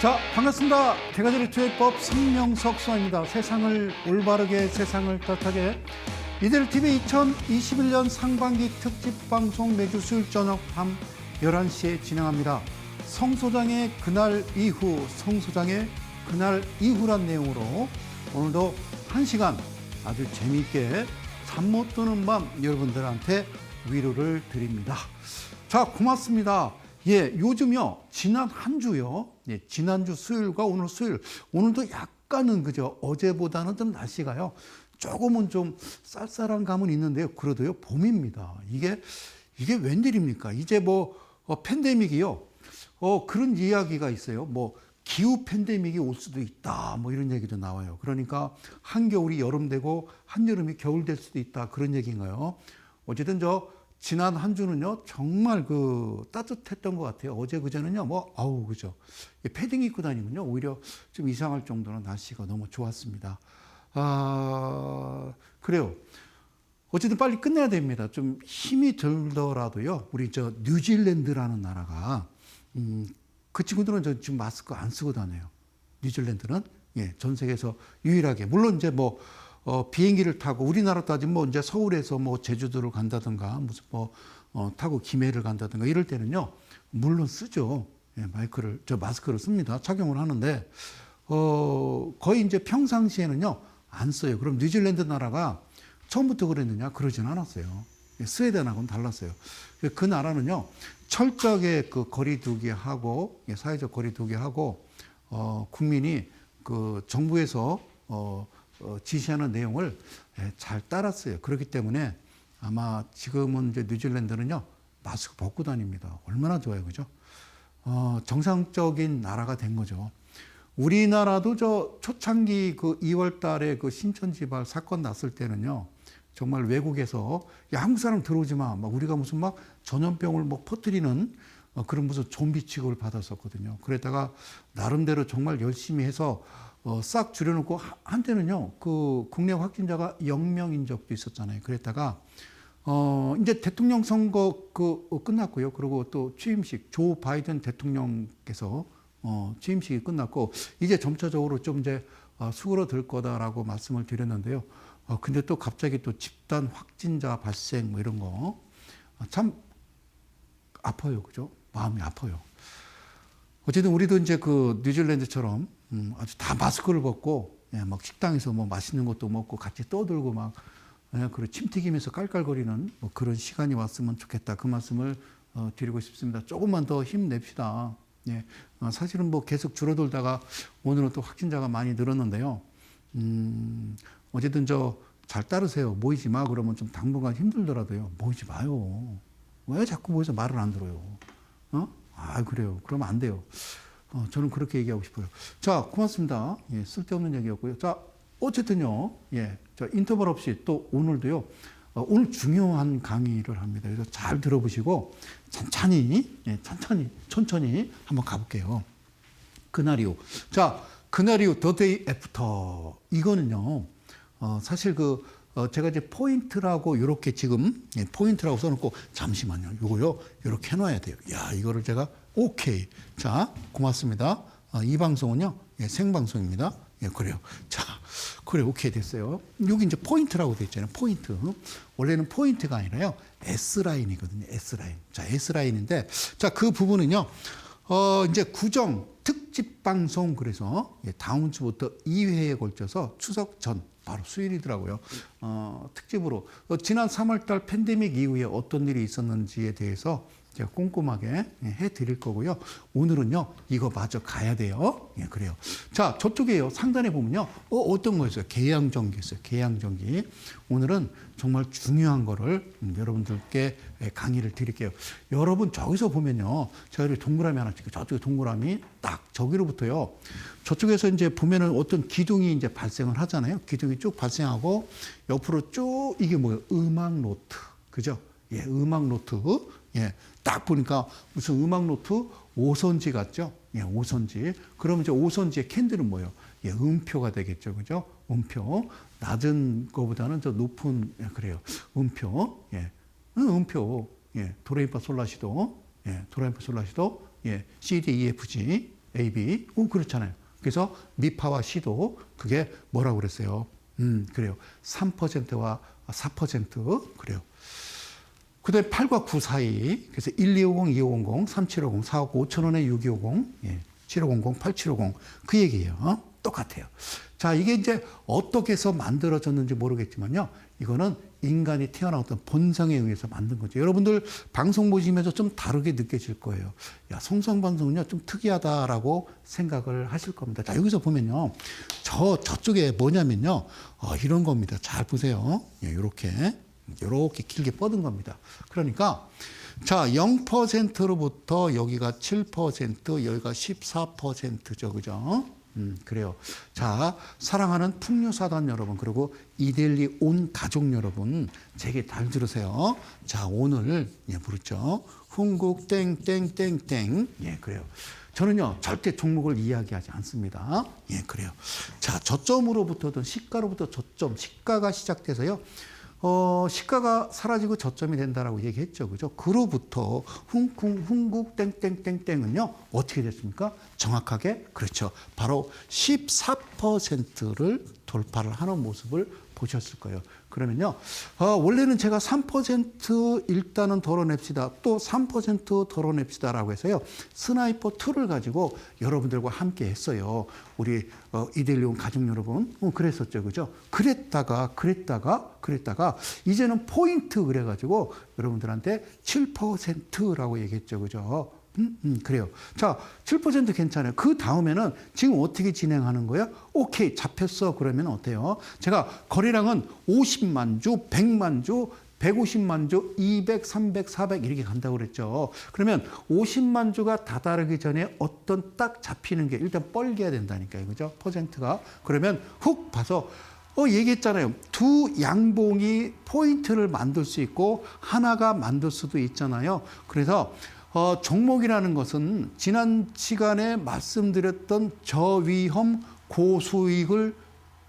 자, 반갑습니다. 대가제리 투회법 성명석 수사입니다. 세상을 올바르게, 세상을 따뜻하게. 이데르TV 2021년 상반기 특집 방송 매주 수요일 저녁 밤 11시에 진행합니다. 성 소장의 그날 이후, 성 소장의 그날 이후란 내용으로 오늘도 1시간 아주 재미있게 잠 못 드는 밤 여러분들한테 위로를 드립니다. 자, 고맙습니다. 예, 요즘요, 지난 한 주요, 예, 지난주 수요일과 오늘 수요일, 오늘도 약간은 그죠, 어제보다는 좀 날씨가요, 조금은 좀 쌀쌀한 감은 있는데요, 그래도요, 봄입니다. 이게 웬일입니까? 이제 팬데믹이요, 그런 이야기가 있어요. 기후 팬데믹이 올 수도 있다, 이런 얘기도 나와요. 그러니까 한겨울이 여름 되고 한여름이 겨울 될 수도 있다, 그런 얘기인가요? 어쨌든 지난 한 주는요, 정말 따뜻했던 것 같아요. 어제 그제는요, 그죠. 패딩 입고 다니면요, 오히려 좀 이상할 정도로 날씨가 너무 좋았습니다. 그래요. 어쨌든 빨리 끝내야 됩니다. 좀 힘이 들더라도요, 우리 뉴질랜드라는 나라가, 그 친구들은 지금 마스크 안 쓰고 다녀요. 뉴질랜드는, 예, 전 세계에서 유일하게. 물론 이제 비행기를 타고 우리나라 따지면 이제 서울에서 제주도를 간다든가 무슨 타고 김해를 간다든가 이럴 때는요, 물론 쓰죠. 예, 마스크를 씁니다. 착용을 하는데 거의 이제 평상시에는요 안 써요. 그럼 뉴질랜드 나라가 처음부터 그랬느냐? 그러진 않았어요. 스웨덴하고는 달랐어요. 그 나라는요 철저하게 거리두기 하고, 사회적 거리두기 하고, 국민이 정부에서 지시하는 내용을 잘 따랐어요. 그렇기 때문에 아마 지금은 이제 뉴질랜드는요, 마스크 벗고 다닙니다. 얼마나 좋아요. 그죠? 정상적인 나라가 된 거죠. 우리나라도 초창기 2월 달에 신천지발 사건 났을 때는요, 정말 외국에서, 야, 한국 사람 들어오지 마. 우리가 무슨 전염병을 퍼뜨리는 그런 무슨 좀비 취급을 받았었거든요. 그랬다가 나름대로 정말 열심히 해서 싹 줄여놓고 한때는요, 국내 확진자가 0명인 적도 있었잖아요. 그랬다가 이제 대통령 선거 끝났고요. 그리고 또 취임식, 조 바이든 대통령께서 취임식이 끝났고 이제 점차적으로 좀 이제 수그러들 거다라고 말씀을 드렸는데요. 근데 또 갑자기 또 집단 확진자 발생 이런 거 참 아파요, 그죠? 마음이 아파요. 어쨌든 우리도 이제 뉴질랜드처럼 아주 다 마스크를 벗고, 예, 식당에서 맛있는 것도 먹고 같이 떠들고 그리고 침 튀기면서 깔깔거리는 그런 시간이 왔으면 좋겠다. 그 말씀을 드리고 싶습니다. 조금만 더 힘냅시다. 예, 사실은 계속 줄어들다가 오늘은 또 확진자가 많이 늘었는데요. 어쨌든 잘 따르세요. 모이지 마. 그러면 좀 당분간 힘들더라도요. 모이지 마요. 왜 자꾸 모여서 말을 안 들어요? 그래요. 그러면 안 돼요. 저는 그렇게 얘기하고 싶어요. 자, 고맙습니다. 예, 쓸데없는 얘기였고요. 자, 어쨌든요. 예, 인터벌 없이 또 오늘도요. 오늘 중요한 강의를 합니다. 그래서 잘 들어보시고 천천히 한번 가볼게요. 그날 이후. 자, 그날 이후 The Day After. 이거는요. 사실 제가 이제 포인트라고 이렇게 지금 포인트라고 써놓고 잠시만요. 요거요. 이렇게 해놔야 돼요. 야, 이거를 제가 오케이. 자, 고맙습니다. 이 방송은요. 예, 생방송입니다. 예, 그래요. 자, 그래, 오케이 됐어요. 여기 이제 포인트라고 돼 있잖아요. 포인트. 원래는 포인트가 아니라요. S라인이거든요. S라인. 자, S라인인데, 자, 그 부분은요. 이제 구정 특집 방송, 그래서 다음 주부터 2회에 걸쳐서 추석 전, 바로 수요일이더라고요. 특집으로 지난 3월달 팬데믹 이후에 어떤 일이 있었는지에 대해서 제가 꼼꼼하게 해드릴 거고요. 오늘은요, 이거 마저 가야 돼요. 예, 그래요. 자, 저쪽에요. 상단에 보면요. 어떤 거였어요? 계양전기 있어요. 계양전기. 오늘은 정말 중요한 거를 여러분들께 강의를 드릴게요. 여러분, 저기서 보면요. 제가 이렇게 동그라미 하나 찍고, 저쪽에 동그라미 딱 저기로부터요. 저쪽에서 이제 보면은 어떤 기둥이 이제 발생을 하잖아요. 기둥이 쭉 발생하고, 옆으로 쭉 이게 뭐예요? 음악 노트. 그죠? 예, 음악 노트. 예, 딱 보니까 무슨 음악 노트 5선지 같죠? 예, 5선지. 그러면 이제 5선지의 캔들은 뭐예요? 예, 음표가 되겠죠. 그죠? 음표. 낮은 거보다는 더 높은, 예, 그래요. 음표. 예. 음표. 예. 도레미파 솔라시도. 예. 도레미파 솔라시도. 예. C, D, E, F, G. A, B. 그렇잖아요. 그래서 미파와 C도 그게 뭐라고 그랬어요? 그래요. 3%와 4%. 그래요. 그 다음에 8과 9 사이. 그래서 1250, 2500, 3750, 4억 5천 원에 6250, 7500, 8750. 그 얘기예요. 똑같아요. 자, 이게 이제 어떻게 해서 만들어졌는지 모르겠지만요. 이거는 인간이 태어난 어떤 본성에 의해서 만든 거죠. 여러분들 방송 보시면서 좀 다르게 느껴질 거예요. 야, 성성방송은요, 좀 특이하다라고 생각을 하실 겁니다. 자, 여기서 보면요. 저쪽에 뭐냐면요. 이런 겁니다. 잘 보세요. 요렇게 길게 뻗은 겁니다. 그러니까, 자, 0%로부터 여기가 7%, 여기가 14%죠. 그죠? 그래요. 자, 사랑하는 풍류사단 여러분, 그리고 이데일리 온 가족 여러분, 제게 잘 들으세요. 자, 오늘, 부르죠. 흥국 땡땡땡땡. 그래요. 저는요, 절대 종목을 이야기하지 않습니다. 그래요. 자, 저점으로부터든 시가로부터 저점, 시가가 시작돼서요. 시가가 사라지고 저점이 된다라고 얘기했죠. 그죠? 그로부터 흥국 땡땡땡땡은요. 어떻게 됐습니까? 정확하게 그렇죠. 바로 14%를 돌파를 하는 모습을 보셨을 거예요. 그러면요. 원래는 제가 3% 일단은 덜어냅시다. 또 3% 덜어냅시다라고 해서요. 스나이퍼 2를 가지고 여러분들과 함께 했어요. 우리 이데일리온 가족 여러분. 그랬었죠. 그죠? 그랬다가 이제는 포인트 그래가지고 여러분들한테 7%라고 얘기했죠. 그죠? 그래요. 자, 7% 괜찮아요. 그 다음에는 지금 어떻게 진행하는 거예요? 오케이, 잡혔어. 그러면 어때요? 제가 거래량은 50만 주, 100만 주, 150만 주, 200, 300, 400 이렇게 간다고 그랬죠. 그러면 50만 주가 다다르기 전에 어떤 딱 잡히는 게 일단 뻘개야 된다니까요. 그죠? 퍼센트가. 그러면 훅 봐서 얘기했잖아요. 두 양봉이 포인트를 만들 수 있고 하나가 만들 수도 있잖아요. 그래서 종목이라는 것은 지난 시간에 말씀드렸던 저위험 고수익을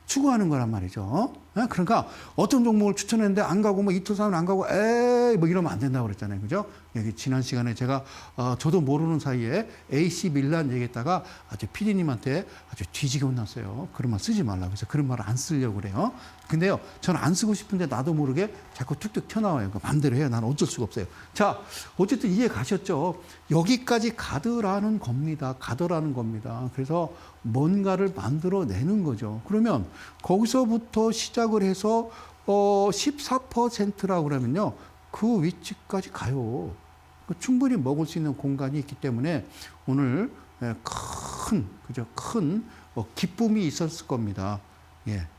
추구하는 거란 말이죠. 그러니까 어떤 종목을 추천했는데 안 가고 뭐 이틀 사면 안 가고 에이 뭐 이러면 안 된다고 그랬잖아요. 그죠? 여기 지난 시간에 제가 저도 모르는 사이에 AC 밀란 얘기했다가 아주 PD님한테 아주 뒤지게 혼났어요. 그런 말 쓰지 말라고 해서 그런 말을 안 쓰려고 그래요. 근데요, 저는 안 쓰고 싶은데 나도 모르게 자꾸 툭툭 튀어나와요. 그 마음대로 해요. 나는 어쩔 수가 없어요. 자, 어쨌든 이해 가셨죠? 여기까지 가더라는 겁니다. 그래서 뭔가를 만들어내는 거죠. 그러면 거기서부터 시작을 해서 14%라고 그러면요. 그 위치까지 가요. 충분히 먹을 수 있는 공간이 있기 때문에 오늘 큰 기쁨이 있었을 겁니다.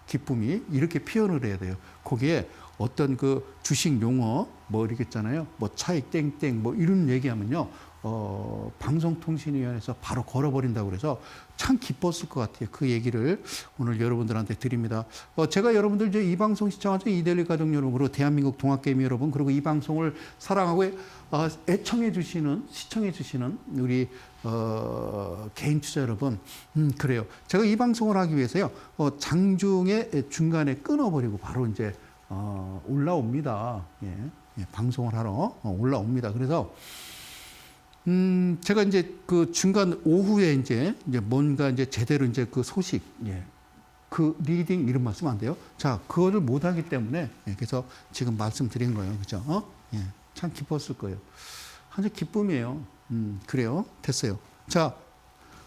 기쁨이 이렇게 표현을 해야 돼요. 거기에 어떤 그 주식 용어 뭐 이러겠잖아요. 뭐 차익 땡땡 뭐 이런 얘기하면요. 방송통신위원회에서 바로 걸어버린다고 그래서 참 기뻤을 것 같아요. 그 얘기를 오늘 여러분들한테 드립니다. 제가 여러분들 이제 이 방송 시청하죠. 이데일리 가족 여러분, 그리고 대한민국 동학개미 여러분, 그리고 이 방송을 사랑하고 시청해 주시는 우리 개인 투자 여러분, 그래요. 제가 이 방송을 하기 위해서요. 장중에 중간에 끊어버리고 바로 이제 올라옵니다. 방송을 하러 올라옵니다. 그래서 제가 이제 그 중간 오후에 이제 뭔가 이제 제대로 이제 그 소식, 그 리딩 이런 말 쓰면 안 돼요. 자, 그거를 못 하기 때문에, 그래서 지금 말씀드린 거예요. 그죠? 참 기뻤을 거예요. 아주 기쁨이에요. 그래요. 됐어요. 자,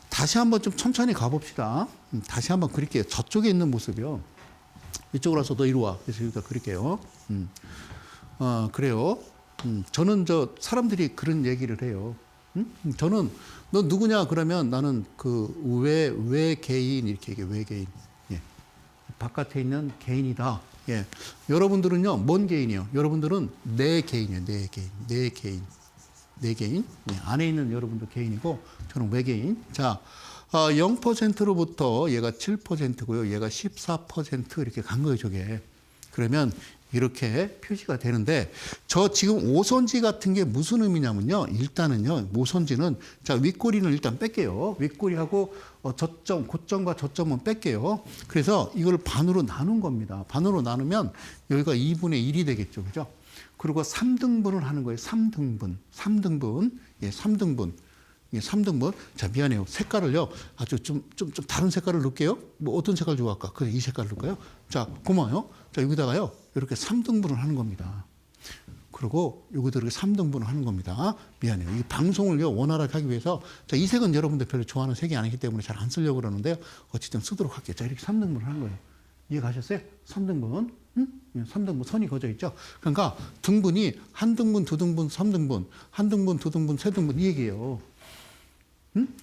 다시 한번 좀 천천히 가봅시다. 다시 한번 그릴게요. 저쪽에 있는 모습이요. 이쪽으로 와서 너 이리 와. 그래서 여기다 그릴게요. 그래요. 저는 사람들이 그런 얘기를 해요. 저는 너 누구냐 그러면 나는 그 외개인 이렇게 얘기해. 외개인. 바깥에 있는 개인이다. 여러분들은요, 뭔 개인이요? 여러분들은 내 개인이에요. 내 개인. 안에 있는 여러분도 개인이고 저는 외개인. 자, 0%로부터 얘가 7%고요. 얘가 14% 이렇게 간 거예요, 저게. 그러면 이렇게 표시가 되는데, 저 지금 오선지 같은 게 무슨 의미냐면요. 일단은요, 오선지는, 자, 윗꼬리는 일단 뺄게요. 윗꼬리하고 저점, 고점과 저점은 뺄게요. 그래서 이걸 반으로 나눈 겁니다. 반으로 나누면 여기가 2분의 1이 되겠죠. 그죠? 그리고 3등분을 하는 거예요. 3등분. 3등분. 이게 3등분. 자, 미안해요. 색깔을요. 아주 좀 다른 색깔을 넣을게요. 뭐 어떤 색깔 좋아할까? 그래, 이 색깔 넣을까요? 자, 고마워요. 자, 여기다가요. 이렇게 3등분을 하는 겁니다. 그리고 여기도 이렇게 3등분을 하는 겁니다. 미안해요. 이 방송을요, 원활하게 하기 위해서. 자, 이 색은 여러분들 별로 좋아하는 색이 아니기 때문에 잘 안 쓰려고 그러는데요. 어쨌든 쓰도록 할게요. 자, 이렇게 3등분을 하는 거예요. 이해 가셨어요? 3등분. 3등분 선이 그어져 있죠. 그러니까 등분이 한 등분, 두 등분, 3등분, 한 등분, 두 등분, 세 등분 이 얘기예요.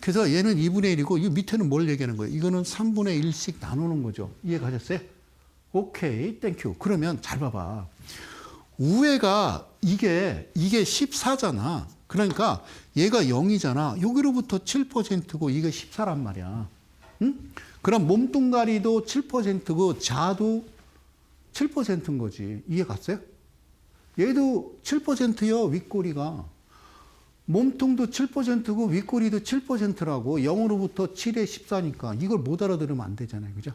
그래서 얘는 2분의 1이고 이 밑에는 뭘 얘기하는 거예요? 이거는 3분의 1씩 나누는 거죠. 이해 가셨어요? 오케이, 땡큐. 그러면 잘 봐봐. 우회가 이게 14잖아. 그러니까 얘가 0이잖아. 여기로부터 7%고 이게 14란 말이야. 그럼 몸뚱가리도 7%고 자도 7%인 거지. 이해 갔어요? 얘도 7%요, 윗꼬리가. 몸통도 7%고 윗꼬리도 7%라고. 0으로부터 7에 14니까 이걸 못 알아들으면 안 되잖아요. 그죠?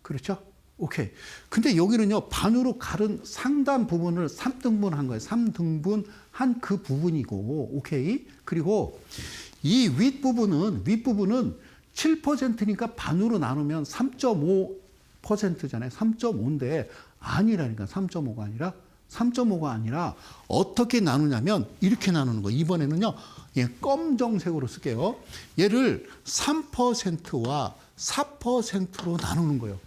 그렇죠? 오케이. 근데 여기는요, 반으로 가른 상단 부분을 3등분 한 거예요. 3등분 한 그 부분이고, 오케이. 그리고 이 윗부분은 7%니까 반으로 나누면 3.5%잖아요. 3.5인데 아니라니까. 3.5가 아니라 어떻게 나누냐면 이렇게 나누는 거예요. 이번에는요, 예, 검정색으로 쓸게요. 얘를 3%와 4%로 나누는 거예요.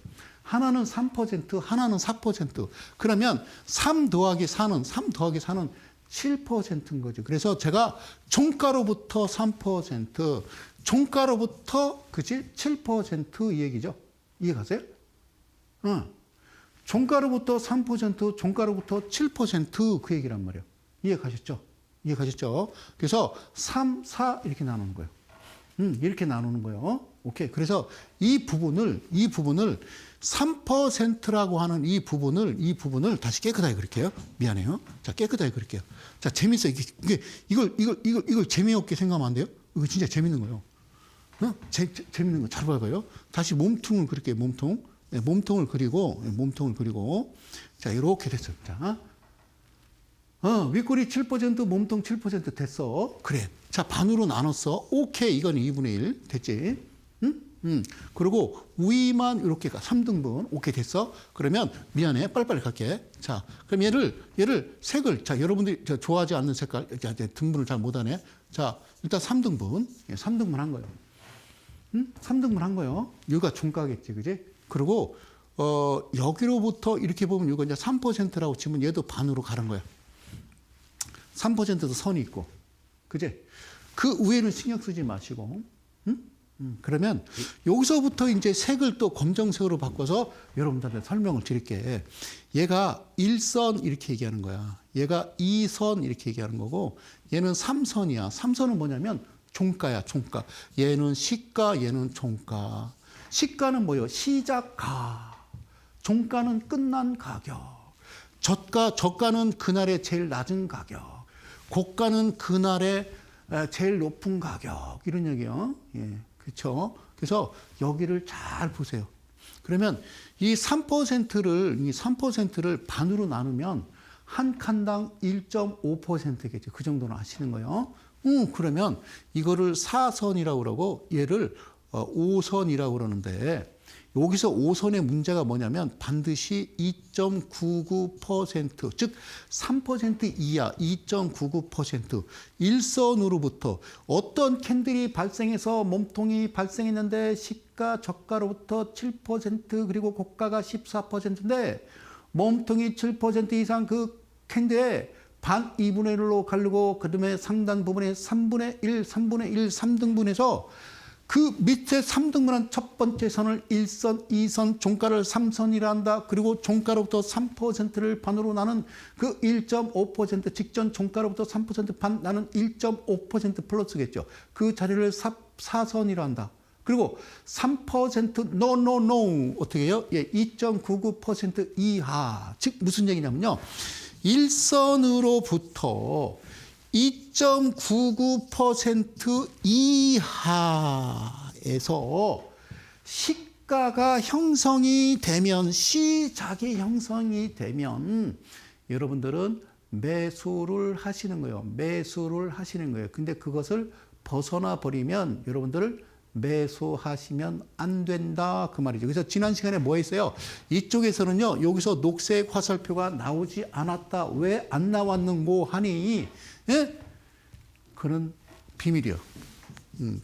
하나는 3%, 하나는 4%. 그러면 3 더하기 4는 7%인 거죠. 그래서 제가 종가로부터 3%, 종가로부터, 그치? 7% 이 얘기죠. 이해 가세요? 종가로부터 3%, 종가로부터 7% 그 얘기란 말이에요. 이해 가셨죠? 이해 가셨죠? 그래서 3, 4 이렇게 나누는 거예요. 이렇게 나누는 거예요. 오케이. 그래서 이 부분을 3%라고 하는 이 부분을 다시 깨끗하게 그릴게요. 미안해요. 자, 깨끗하게 그릴게요. 자, 재밌어요. 이걸 재미없게 생각하면 안 돼요? 이거 진짜 재밌는 거예요. 재밌는 거 잘 봐봐요. 다시 몸통을 그릴게요. 몸통. 네, 몸통을 그리고. 자, 이렇게 됐어요. 자. 윗꼬리 7%, 몸통 7% 됐어. 그래. 자, 반으로 나눴어. 오케이. 이건 2분의 1. 됐지? 그리고 위만 이렇게 가. 3등분. 오케이. 됐어. 그러면 미안해. 빨리빨리 갈게. 자, 그럼 얘를 색을, 자, 여러분들이 좋아하지 않는 색깔, 등분을 잘 못하네. 자, 일단 3등분. 예, 3등분 한 거예요. 3등분 한 거예요. 여기가 종가겠지. 그지? 그리고, 여기로부터 이렇게 보면 이거 이제 3%라고 치면 얘도 반으로 가는 거야. 3%도 선이 있고. 그지? 그 위에는 신경 쓰지 마시고. 그러면 여기서부터 이제 색을 또 검정색으로 바꿔서 여러분들한테 설명을 드릴게. 얘가 1선 이렇게 얘기하는 거야. 얘가 2선 이렇게 얘기하는 거고, 얘는 3선이야. 3선은 뭐냐면 종가야, 종가. 얘는 시가, 얘는 종가. 시가는 뭐예요? 시작가. 종가는 끝난 가격. 저가는 그날의 제일 낮은 가격. 고가는 그날의 제일 높은 가격. 이런 얘기요. 예. 그렇죠? 그래서 여기를 잘 보세요. 그러면 이 3%를 반으로 나누면 한 칸당 1.5%겠죠. 그 정도는 아시는 거예요. 그러면 이거를 4선이라고 그러고 얘를 5선이라고 그러는데, 여기서 5선의 문제가 뭐냐면 반드시 2.99%, 즉 3% 이하 2.99%, 1선으로부터 어떤 캔들이 발생해서 몸통이 발생했는데 시가 저가로부터 7% 그리고 고가가 14%인데 몸통이 7% 이상 그 캔들에 반 2분의 1로 가르고 그다음에 상단 부분에 3분의 1, 3등분해서 그 밑에 3등분한 첫 번째 선을 1선, 2선, 종가를 3선이라 한다. 그리고 종가로부터 3%를 반으로 나눈 그 1.5% 직전 종가로부터 3% 반 나눈 1.5% 플러스겠죠. 그 자리를 4선이라 한다. 그리고 3% no 어떻게 해요? 예, 2.99% 이하. 즉 무슨 얘기냐면요. 1선으로부터 2.99% 이하에서 시가가 형성이 되면, 시작이 형성이 되면 여러분들은 매수를 하시는 거예요. 매수를 하시는 거예요. 근데 그것을 벗어나 버리면 여러분들 매수하시면 안 된다 그 말이죠. 그래서 지난 시간에 뭐 했어요? 이쪽에서는요, 여기서 녹색 화살표가 나오지 않았다. 왜 안 나왔는고 하니, 예? 그런 비밀이요.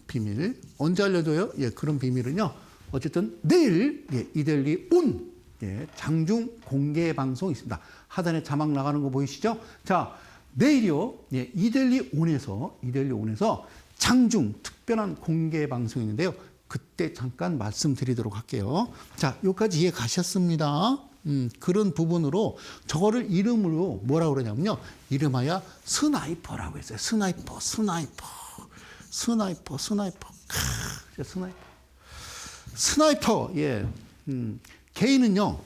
비밀. 언제 알려줘요? 예, 그런 비밀은요, 어쨌든 내일, 예, 이데일리 온, 예, 장중 공개 방송 있습니다. 하단에 자막 나가는 거 보이시죠? 자, 내일이요, 예, 이데일리 온에서 장중 특별한 공개 방송이 있는데요. 그때 잠깐 말씀드리도록 할게요. 자, 여기까지 이해 가셨습니다. 그런 부분으로 저거를 이름으로 뭐라고 그러냐면요. 이름하여 스나이퍼라고 했어요. 스나이퍼. 스나이퍼. 예. 개인은요.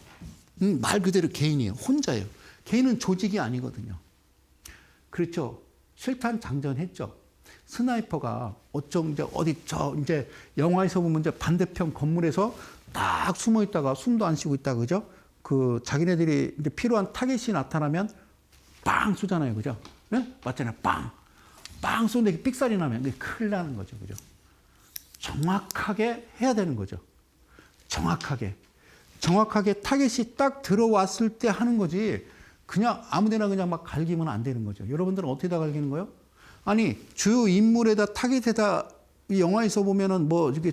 말 그대로 개인이에요. 혼자예요. 개인은 조직이 아니거든요. 그렇죠. 실탄 장전했죠. 스나이퍼가 이제 영화에서 보면 이제 반대편 건물에서 딱 숨어 있다가 숨도 안 쉬고 있다, 그죠? 그 자기네들이 이제 필요한 타겟이 나타나면 빵 쏘잖아요, 그죠? 네? 맞잖아요, 빵 쏘는데 삑살이 나면 그게 큰일 나는 거죠, 그죠? 정확하게 해야 되는 거죠. 정확하게 타겟이 딱 들어왔을 때 하는 거지. 그냥 아무데나 그냥 막 갈기면 안 되는 거죠. 여러분들은 어떻게 다 갈기는 거예요? 아니, 주요 인물에다 타겟에다 이 영화에서 보면은 이게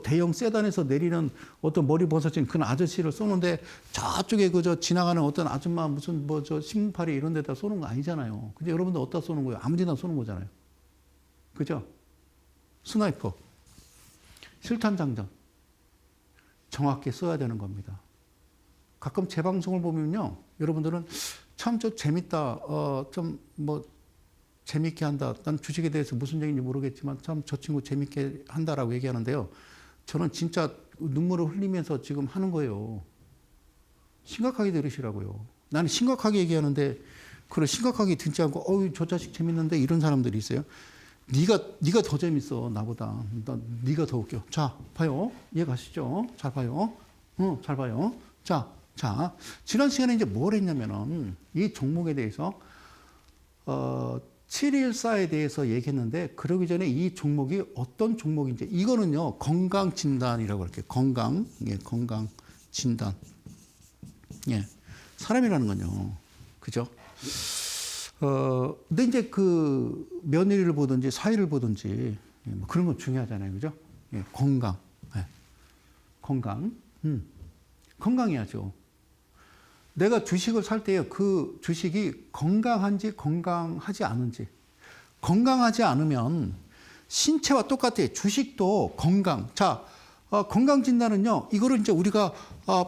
대형 세단에서 내리는 어떤 머리 벗어진 그런 아저씨를 쏘는데 저쪽에 그저 지나가는 어떤 아줌마 무슨 신문팔이 이런 데다 쏘는 거 아니잖아요. 근데 여러분들 어디다 쏘는 거예요? 아무데나 쏘는 거잖아요. 그죠? 스나이퍼. 실탄 장전. 정확히 써야 되는 겁니다. 가끔 제 방송을 보면요. 여러분들은 참 재밌다. 재밌게 한다. 난 주식에 대해서 무슨 얘기인지 모르겠지만 참 저 친구 재밌게 한다라고 얘기하는데요. 저는 진짜 눈물을 흘리면서 지금 하는 거예요. 심각하게 들으시라고요. 나는 심각하게 얘기하는데 그걸 심각하게 듣지 않고 저 자식 재밌는데 이런 사람들이 있어요. 네가 더 재밌어 나보다. 네가 더 웃겨. 자, 봐요. 이해 가시죠? 잘 봐요. 잘 봐요. 자, 지난 시간에 이제 뭘 했냐면은 이 종목에 대해서 714에 대해서 얘기했는데 그러기 전에 이 종목이 어떤 종목인지 이거는요 건강진단이라고 할게요. 건강 진단. 예, 사람이라는 건요, 그죠? 근데 이제 그 며느리를 보든지 사위를 보든지 그런 건 중요하잖아요, 그죠? 예, 건강, 건강해야죠. 내가 주식을 살 때요, 그 주식이 건강한지 건강하지 않은지. 건강하지 않으면 신체와 똑같아요. 주식도 건강. 자, 건강진단은요, 이거를 이제 우리가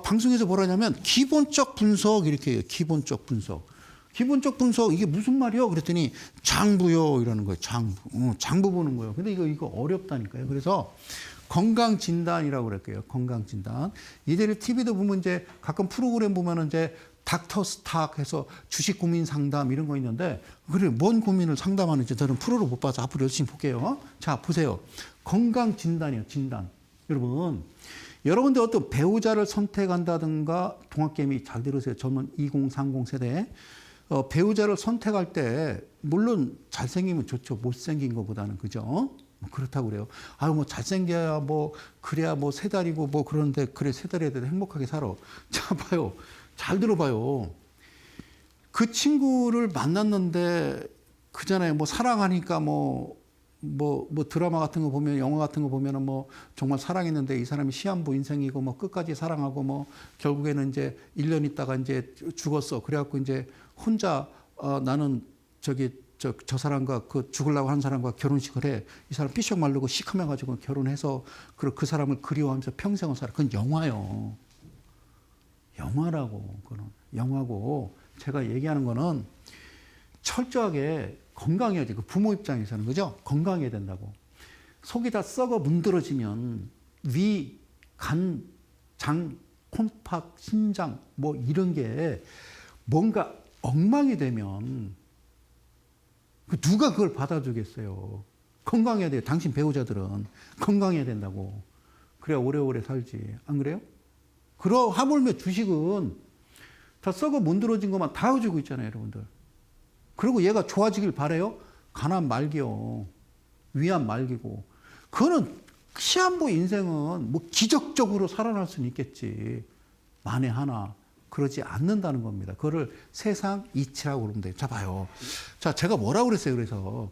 방송에서 뭐라냐면 기본적 분석 이렇게 해요. 기본적 분석, 이게 무슨 말이요? 그랬더니 장부요 이러는 거예요. 장부 보는 거예요. 근데 이거 어렵다니까요. 그래서 건강진단이라고 그럴게요. 건강진단. 이대로 TV도 보면 이제 가끔 프로그램 보면은 이제 닥터 스탁 해서 주식 고민 상담 이런 거 있는데, 그래, 뭔 고민을 상담하는지 저는 프로로 못 봐서 앞으로 열심히 볼게요. 자, 보세요. 건강진단이에요. 진단. 여러분들 어떤 배우자를 선택한다든가, 동학개미 잘 들으세요. 저는 2030 세대. 배우자를 선택할 때 물론 잘생기면 좋죠. 못생긴 것보다는, 그죠? 그렇다고 그래요. 잘생겨야 그래야 세 달이고 그러는데, 그래, 세 달에 대해서 행복하게 살아. 자, 봐요. 잘 들어봐요. 그 친구를 만났는데, 그잖아요. 사랑하니까 드라마 같은 거 보면, 영화 같은 거 보면은 정말 사랑했는데 이 사람이 시한부 인생이고 끝까지 사랑하고 결국에는 이제 1년 있다가 이제 죽었어. 그래갖고 이제 혼자 나는 저 사람과 죽으려고 하는 사람과 결혼식을 해. 이 사람 삐쩍 마르고 시커매가지고 결혼해서 그 사람을 그리워하면서 평생을 살아. 그건 영화요. 영화라고. 그건 영화고. 제가 얘기하는 거는 철저하게 건강해야지. 그 부모 입장에서는, 그죠? 건강해야 된다고. 속이 다 썩어 문드러지면 위, 간, 장, 콩팥, 심장 이런 게 뭔가 엉망이 되면 누가 그걸 받아주겠어요. 건강해야 돼요. 당신 배우자들은 건강해야 된다고. 그래야 오래오래 살지. 안 그래요? 하물며 주식은 다 썩어 문드러진 것만 다 해주고 있잖아요, 여러분들. 그리고 얘가 좋아지길 바래요? 가난 말기요. 위안 말기고. 그거는 시한부 인생은 뭐 기적적으로 살아날 수는 있겠지. 만에 하나. 그러지 않는다는 겁니다. 그거를 세상 이치라고 그러면 돼요. 자, 봐요. 자, 제가 뭐라고 그랬어요. 그래서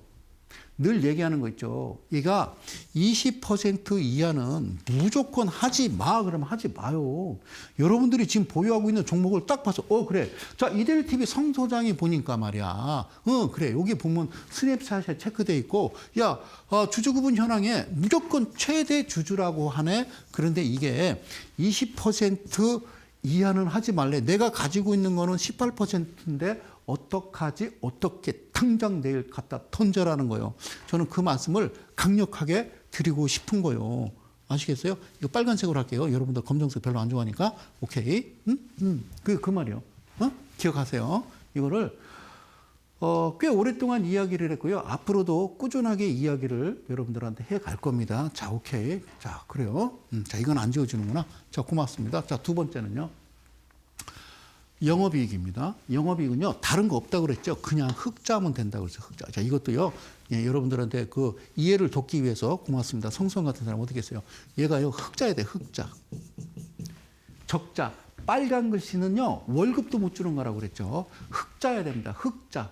늘 얘기하는 거 있죠. 얘가 20% 이하는 무조건 하지 마. 그러면 하지 마요. 여러분들이 지금 보유하고 있는 종목을 딱 봐서, 그래. 자, 이데일TV 성 소장이 보니까 말이야. 그래. 여기 보면 스냅샷에 체크돼 있고, 야, 주주구분 현황에 무조건 최대 주주라고 하네. 그런데 이게 20% 이하는 하지 말래. 내가 가지고 있는 거는 18%인데 어떡하지? 어떻게 당장 내일 갖다 던져라는 거예요. 저는 그 말씀을 강력하게 드리고 싶은 거예요. 아시겠어요? 이거 빨간색으로 할게요. 여러분들 검정색 별로 안 좋아하니까. 오케이. 그 말이요. 기억하세요. 이거를 꽤 오랫동안 이야기를 했고요. 앞으로도 꾸준하게 이야기를 여러분들한테 해갈 겁니다. 자, 오케이. 자, 그래요. 자, 이건 안 지워주는구나. 자, 고맙습니다. 자, 두 번째는요. 영업이익입니다. 영업이익은요, 다른 거 없다고 그랬죠. 그냥 흑자면 된다고 그랬어요. 흑자. 자, 이것도요, 예, 여러분들한테 그 이해를 돕기 위해서 고맙습니다. 성수형 같은 사람 어떻게 했어요? 얘가요, 흑자야 돼, 흑자. 적자. 빨간 글씨는요, 월급도 못 주는 거라고 그랬죠. 흑자야 됩니다. 흑자.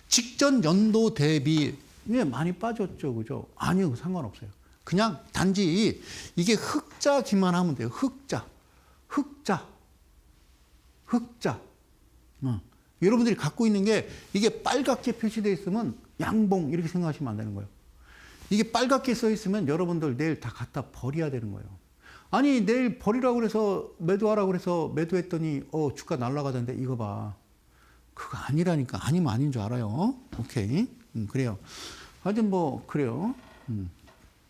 직전 연도 대비 왜 많이 빠졌죠, 그죠? 아니요, 상관없어요. 그냥 단지 이게 흑자기만 하면 돼요. 흑자. 여러분들이 갖고 있는 게 이게 빨갛게 표시되어 있으면 양봉 이렇게 생각하시면 안 되는 거예요. 이게 빨갛게 써 있으면 여러분들 내일 다 갖다 버려야 되는 거예요. 아니, 내일 버리라고 그래서 매도하라고 그래서 매도했더니 주가 날아가던데 이거 봐. 그거 아니라니까. 아니면 아닌 줄 알아요. 오케이. 그래요. 하여튼 뭐 그래요.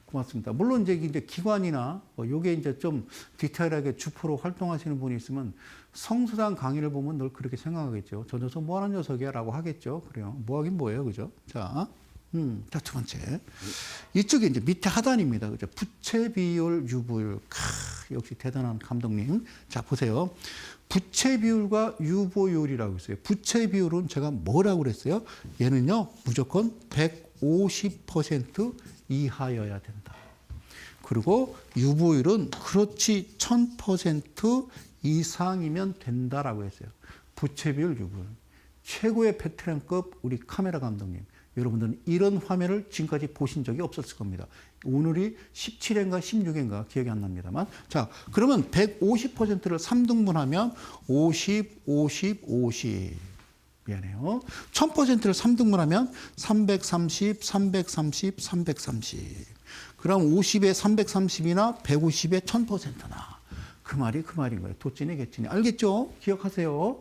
고맙습니다. 물론 이제 기관이나 요게 이제 좀 디테일하게 주포로 활동하시는 분이 있으면 성수당 강의를 보면 늘 그렇게 생각하겠죠. 저 녀석 뭐 하는 녀석이야 라고 하겠죠. 그래요. 뭐 하긴 뭐예요. 그죠? 자, 자, 두 번째. 이쪽에 이제 밑에 하단입니다. 그죠? 부채 비율, 유보율. 역시 대단한 감독님. 자, 보세요. 부채 비율과 유보율이라고 했어요. 부채 비율은 제가 뭐라고 그랬어요? 얘는요, 무조건 150% 이하여야 된다. 그리고 유보율은 그렇지 1000% 이상이면 된다라고 했어요. 부채 비율, 유보율. 최고의 베테랑급 우리 카메라 감독님. 여러분들은 이런 화면을 지금까지 보신 적이 없었을 겁니다. 오늘이 17회인가 16회인가 기억이 안 납니다만. 자, 그러면 150%를 3등분하면 50, 50, 50. 미안해요. 1000%를 3등분하면 330, 330, 330. 그럼 50에 330이나 150에 1000%나. 그 말인 거예요. 도찐이 개찐이. 알겠죠? 기억하세요.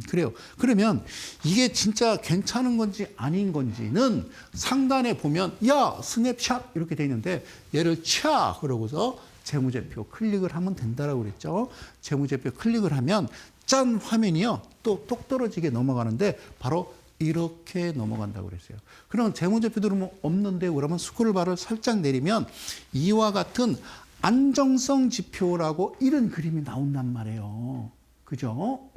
그래요. 그러면 이게 진짜 괜찮은 건지 아닌 건지는 상단에 보면 야, 스냅샷 이렇게 돼 있는데 얘를 차 그러고서 재무제표 클릭을 하면 된다라고 그랬죠. 재무제표 클릭을 하면 짠 화면이요. 또 똑 떨어지게 넘어가는데 바로 이렇게 넘어간다고 그랬어요. 그럼 재무제표 들으면 없는데 그러면 스크롤바를 살짝 내리면 이와 같은 안정성 지표라고 이런 그림이 나온단 말이에요. 그죠?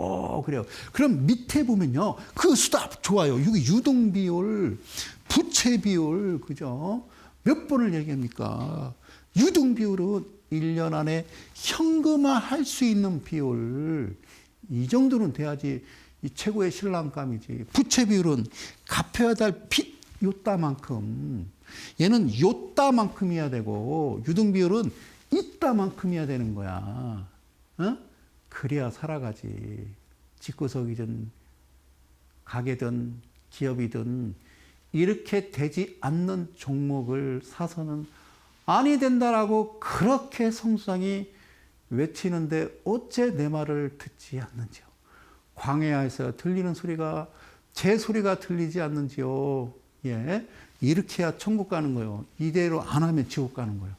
그래요. 그럼 밑에 보면요. 그 수답 좋아요. 여기 유동 비율, 부채 비율, 그죠? 몇 번을 얘기합니까? 유동 비율은 1년 안에 현금화 할 수 있는 비율. 이 정도는 돼야지 이 최고의 신랑감이지. 부채 비율은 갚아야 될 빚 요따만큼. 얘는 요따만큼이어야 되고 유동 비율은 이따만큼이어야 되는 거야. 그래야 살아가지. 집구석이든 가게든 기업이든 이렇게 되지 않는 종목을 사서는 아니 된다라고 그렇게 성수장이 외치는데 어째 내 말을 듣지 않는지요. 광야에서 들리는 소리가 제 소리가 들리지 않는지요. 예, 이렇게 해야 천국 가는 거예요. 이대로 안 하면 지옥 가는 거예요.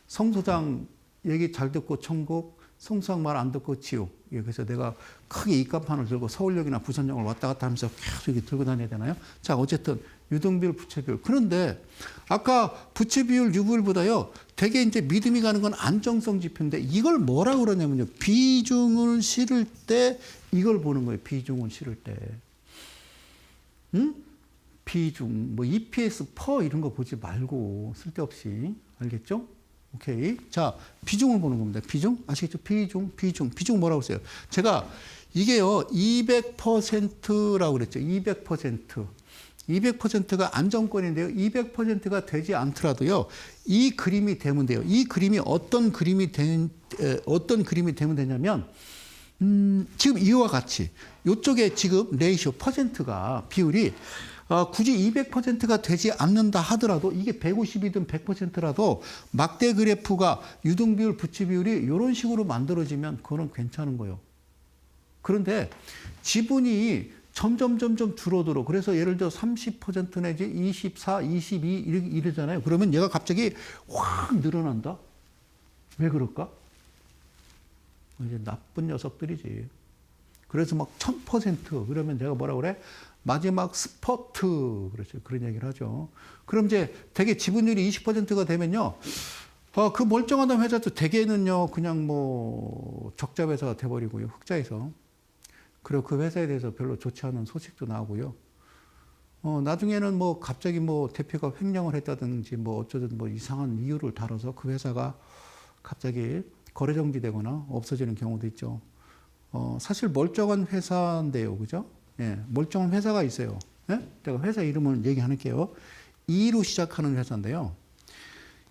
성수장 얘기 잘 듣고 천국, 성수장 말 안 듣고 지옥. 예, 그래서 내가 크게 입간판을 들고 서울역이나 부산역을 왔다 갔다 하면서 계속 이렇게 들고 다녀야 되나요? 자, 어쨌든 유동비율, 부채비율. 그런데 아까 부채비율, 유보율보다요, 되게 이제 믿음이 가는 건 안정성 지표인데 이걸 뭐라고 그러냐면요. 비중을 실을 때 이걸 보는 거예요. 비중을 실을 때. 비중, 뭐 EPS 퍼 이런 거 보지 말고 쓸데없이. 알겠죠? 오케이. 자, 비중을 보는 겁니다. 비중 아시겠죠? 비중 뭐라고 써요? 제가 이게요 200%라고 그랬죠. 200%가 안정권인데요. 200%가 되지 않더라도요. 이 그림이 되면 돼요. 이 그림이 어떤 그림이 되면 되냐면 지금 이와 같이 이쪽에 지금 레이쇼 퍼센트가 비율이 굳이 200%가 되지 않는다 하더라도 이게 150이든 100%라도 막대 그래프가 유동비율, 부채비율이 이런 식으로 만들어지면 그거는 괜찮은 거예요. 그런데 지분이 점점 줄어들어. 그래서 예를 들어 30% 내지 24, 22 이러잖아요. 그러면 얘가 갑자기 확 늘어난다? 왜 그럴까? 이제 나쁜 녀석들이지. 그래서 막 1000% 그러면 내가 뭐라 그래? 마지막 스퍼트. 그렇죠. 그런 얘기를 하죠. 그럼 이제 되게 지분율이 20%가 되면요. 그 멀쩡한 회사도 대개는요, 그냥 뭐 적자 회사가 돼버리고요. 흑자에서. 그리고 그 회사에 대해서 별로 좋지 않은 소식도 나오고요. 나중에는 뭐 갑자기 뭐 대표가 횡령을 했다든지 뭐 어쩌든 뭐 이상한 이유를 다뤄서 그 회사가 갑자기 거래 정지되거나 없어지는 경우도 있죠. 사실 멀쩡한 회사인데요. 그죠? 예, 멀쩡한 회사가 있어요. 예? 제가 회사 이름을 얘기할게요. E로 시작하는 회사인데요.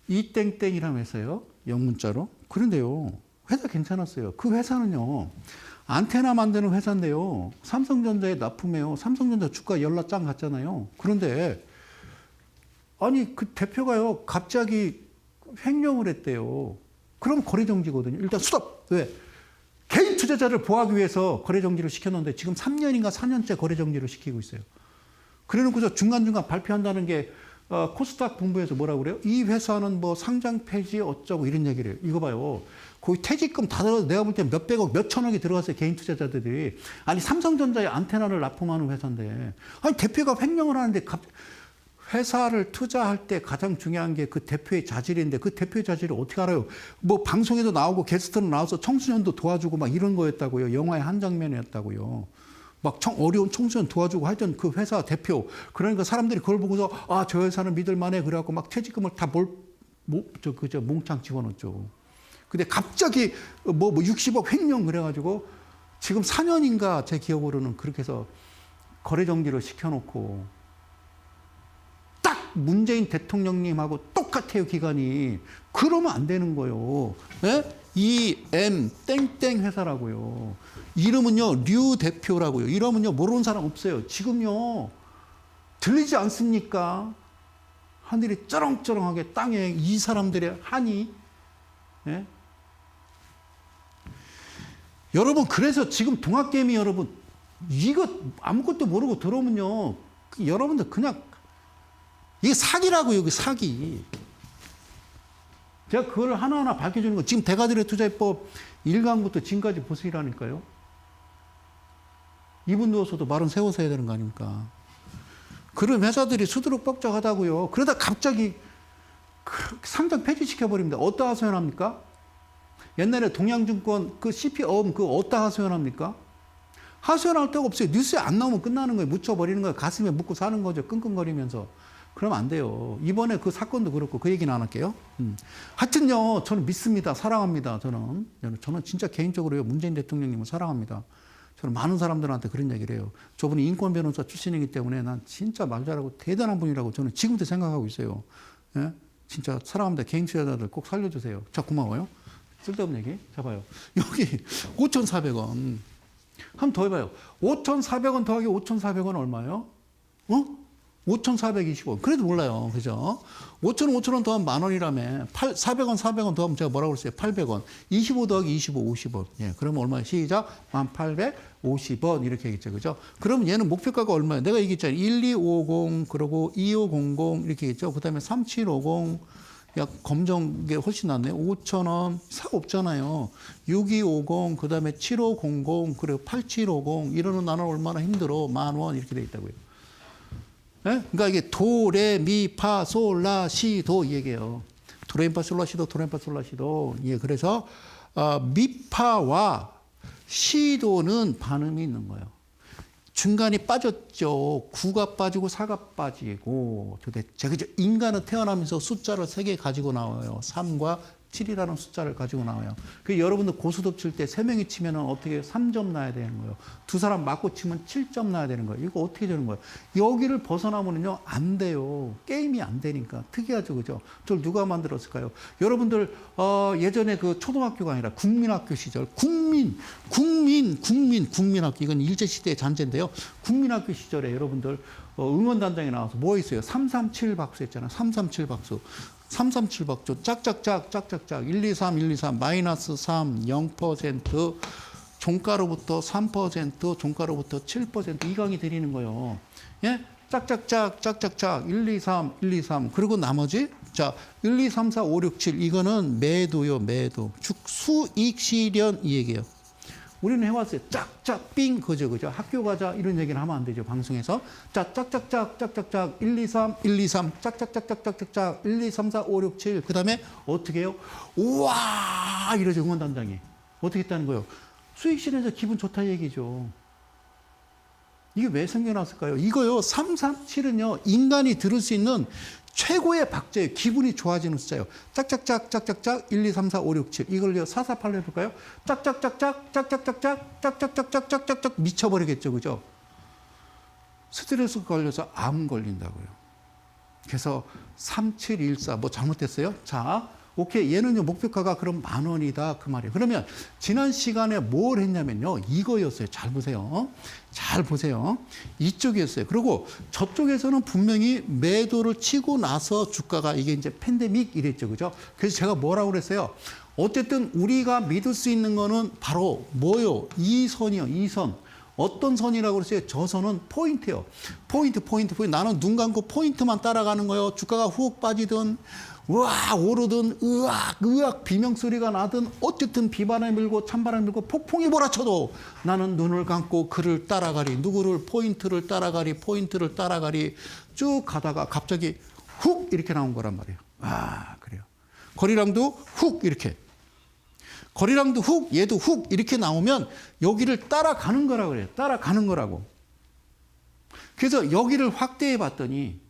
이땡땡이라는 회사예요. 영문자로. 그런데요. 회사 괜찮았어요. 그 회사는요. 안테나 만드는 회사인데요. 삼성전자에 납품해요. 삼성전자 주가 연락장 갔잖아요. 그런데 아니 그 대표가요. 갑자기 횡령을 했대요. 그럼 거래 정지거든요. 일단 스톱. 왜? 개인 투자자를 보호하기 위해서 거래 정지를 시켰는데 지금 3년인가 4년째 거래 정지를 시키고 있어요. 그래놓고서 중간중간 발표한다는 게 코스닥 본부에서 뭐라고 그래요? 이 회사는 뭐 상장 폐지 어쩌고 이런 얘기를 해요. 이거 봐요. 거의 퇴직금 다 들어서 내가 볼 때 몇백억, 몇천억이 들어갔어요. 개인 투자자들이. 아니 삼성전자에 안테나를 납품하는 회사인데. 아니 대표가 횡령을 하는데 회사를 투자할 때 가장 중요한 게 그 대표의 자질인데 그 대표의 자질을 어떻게 알아요? 뭐 방송에도 나오고 게스트로 나와서 청소년도 도와주고 막 이런 거였다고요. 영화의 한 장면이었다고요. 막 어려운 청소년 도와주고 하여튼 그 회사 대표. 그러니까 사람들이 그걸 보고서 저 회사는 믿을만해. 그래갖고 막 퇴직금을 다 몽창 집어넣었죠. 근데 갑자기 뭐 60억 횡령 그래가지고 지금 4년인가 제 기억으로는 그렇게 해서 거래 정지를 시켜놓고 딱 문재인 대통령님하고 똑같아요, 기간이. 그러면 안 되는 거예요. 예? EM 땡땡 회사라고요. 이름은요, 류 대표라고요. 이름은요, 모르는 사람 없어요. 지금요, 들리지 않습니까? 하늘이 쩌렁쩌렁하게 땅에 이 사람들의 한이. 예? 여러분, 그래서 지금 동학개미 여러분, 이거 아무것도 모르고 들어오면요, 여러분들 그냥, 이게 사기라고요, 이게 사기. 제가 그걸 하나하나 밝혀주는 거, 지금 대가들의 투자해법 1강부터 지금까지 보시라니까요. 이분 누워서도 말은 세워서 해야 되는 거 아닙니까? 그런 회사들이 수두룩뻑적하다고요. 그러다 갑자기 상장 폐지시켜버립니다. 어디다 하소연합니까? 옛날에 동양증권 그 CP어음 그 어디다 하소연합니까? 하소연할 데가 없어요. 뉴스에 안 나오면 끝나는 거예요. 묻혀버리는 거예요. 가슴에 묻고 사는 거죠. 끙끙거리면서. 그러면 안 돼요. 이번에 그 사건도 그렇고 그 얘기는 안 할게요. 하여튼요, 저는 믿습니다. 사랑합니다. 저는 진짜 개인적으로요, 문재인 대통령님을 사랑합니다. 저는 많은 사람들한테 그런 얘기를 해요. 저분이 인권 변호사 출신이기 때문에 난 진짜 말 잘하고 대단한 분이라고 저는 지금도 생각하고 있어요. 예? 진짜 사랑합니다. 개인 투자자들 꼭 살려주세요. 자, 고마워요. 쓸데없는 얘기. 자, 봐요. 여기 5,400원. 한번 더 해봐요. 5,400원 더하기 5,400원 얼마예요? 5,420원. 그래도 몰라요. 그죠? 5,000원 더하면 10,000원이라며. 400원 더하면 제가 뭐라고 그랬어요? 800원. 25 더하기 25, 50원. 예. 그러면 얼마예요? 시작. 1,850원. 이렇게 얘기했죠. 그죠? 그러면 얘는 목표가가 얼마예요? 내가 얘기했잖아요. 1250, 그리고 2500, 이렇게 했죠. 그 다음에 3750. 야, 검정게 훨씬 낫네요. 5,000원. 사 없잖아요. 6250, 그 다음에 7500, 그리고 8750. 이러는 나는 얼마나 힘들어. 10,000원. 이렇게 돼 있다고요. 네? 그러니까 이게 도, 레, 미, 파, 솔, 라, 시, 도 이 얘기예요. 도, 레, 미, 파, 솔, 라, 시, 도, 도, 레, 미, 파, 솔, 라, 시, 도. 예, 그래서 미, 파와 시, 도는 반음이 있는 거예요. 중간이 빠졌죠. 9가 빠지고 4가 빠지고 도대체 그죠? 인간은 태어나면서 숫자를 3개 가지고 나와요. 3과 7이라는 숫자를 가지고 나와요. 그 여러분들 고스톱 칠 때 3명이 치면은 어떻게 3점 나야 되는 거예요. 2사람 맞고 치면 7점 나야 되는 거예요. 이거 어떻게 되는 거예요? 여기를 벗어나면요 안 돼요. 게임이 안 되니까. 특이하죠, 그죠? 저를 누가 만들었을까요? 여러분들 예전에 그 초등학교가 아니라 국민학교 시절 국민학교 이건 일제시대의 잔재인데요. 국민학교 시절에 여러분들 응원단장에 나와서 뭐 있어요? 337 박수 했잖아요. 337 박수. 337박조 짝짝짝 1, 2, 3, 1, 2, 3 마이너스 3, 0% 종가로부터 3%, 종가로부터 7% 이 강의 드리는 거예요. 예? 짝짝짝 1, 2, 3, 1, 2, 3 그리고 나머지 자 1, 2, 3, 4, 5, 6, 7 이거는 매도요. 매도 즉 수익 실현 이 얘기예요. 우리는 해왔어요. 짝짝 삥 그죠 그죠. 학교 가자 이런 얘기는 하면 안 되죠. 방송에서 자 짝짝짝 1, 2, 3 1, 2, 3 짝짝짝 1, 2, 3, 4, 5, 6, 7 그다음에 어떻게 해요? 우와 이러죠. 응원단장이 어떻게 했다는 거예요? 수익 실현해서 기분 좋다 얘기죠. 이게 왜 생겨났을까요? 이거요 337은요 인간이 들을 수 있는 최고의 박자예요. 기분이 좋아지는 숫자예요. 짝짝짝 1, 2, 3, 4, 5, 6, 7 이걸요 448로 해볼까요? 짝짝짝 미쳐버리겠죠. 그죠? 스트레스 걸려서 암 걸린다고요. 그래서 3714 뭐 잘못됐어요? 자 오케이 얘는요 목표가가 그럼 10,000원이다 그 말이에요. 그러면 지난 시간에 뭘 했냐면요 이거였어요. 잘 보세요. 잘 보세요. 이쪽이었어요. 그리고 저쪽에서는 분명히 매도를 치고 나서 주가가 이게 이제 팬데믹 이랬죠. 그죠? 그래서 제가 뭐라고 그랬어요? 어쨌든 우리가 믿을 수 있는 거는 바로 뭐요? 이 선이요. 이 선. 어떤 선이라고 그랬어요? 저 선은 포인트예요. 포인트. 나는 눈 감고 포인트만 따라가는 거예요. 주가가 훅 빠지든 우와 오르든 으악 비명소리가 나든 어쨌든 비바람이 밀고 찬바람이 밀고 폭풍이 몰아쳐도 나는 눈을 감고 그를 따라가리. 누구를 포인트를 따라가리 쭉 가다가 갑자기 훅 이렇게 나온 거란 말이에요. 그래요. 거리랑도 훅 이렇게 거리랑도 훅 얘도 훅 이렇게 나오면 여기를 따라가는 거라고 그래요. 따라가는 거라고. 그래서 여기를 확대해 봤더니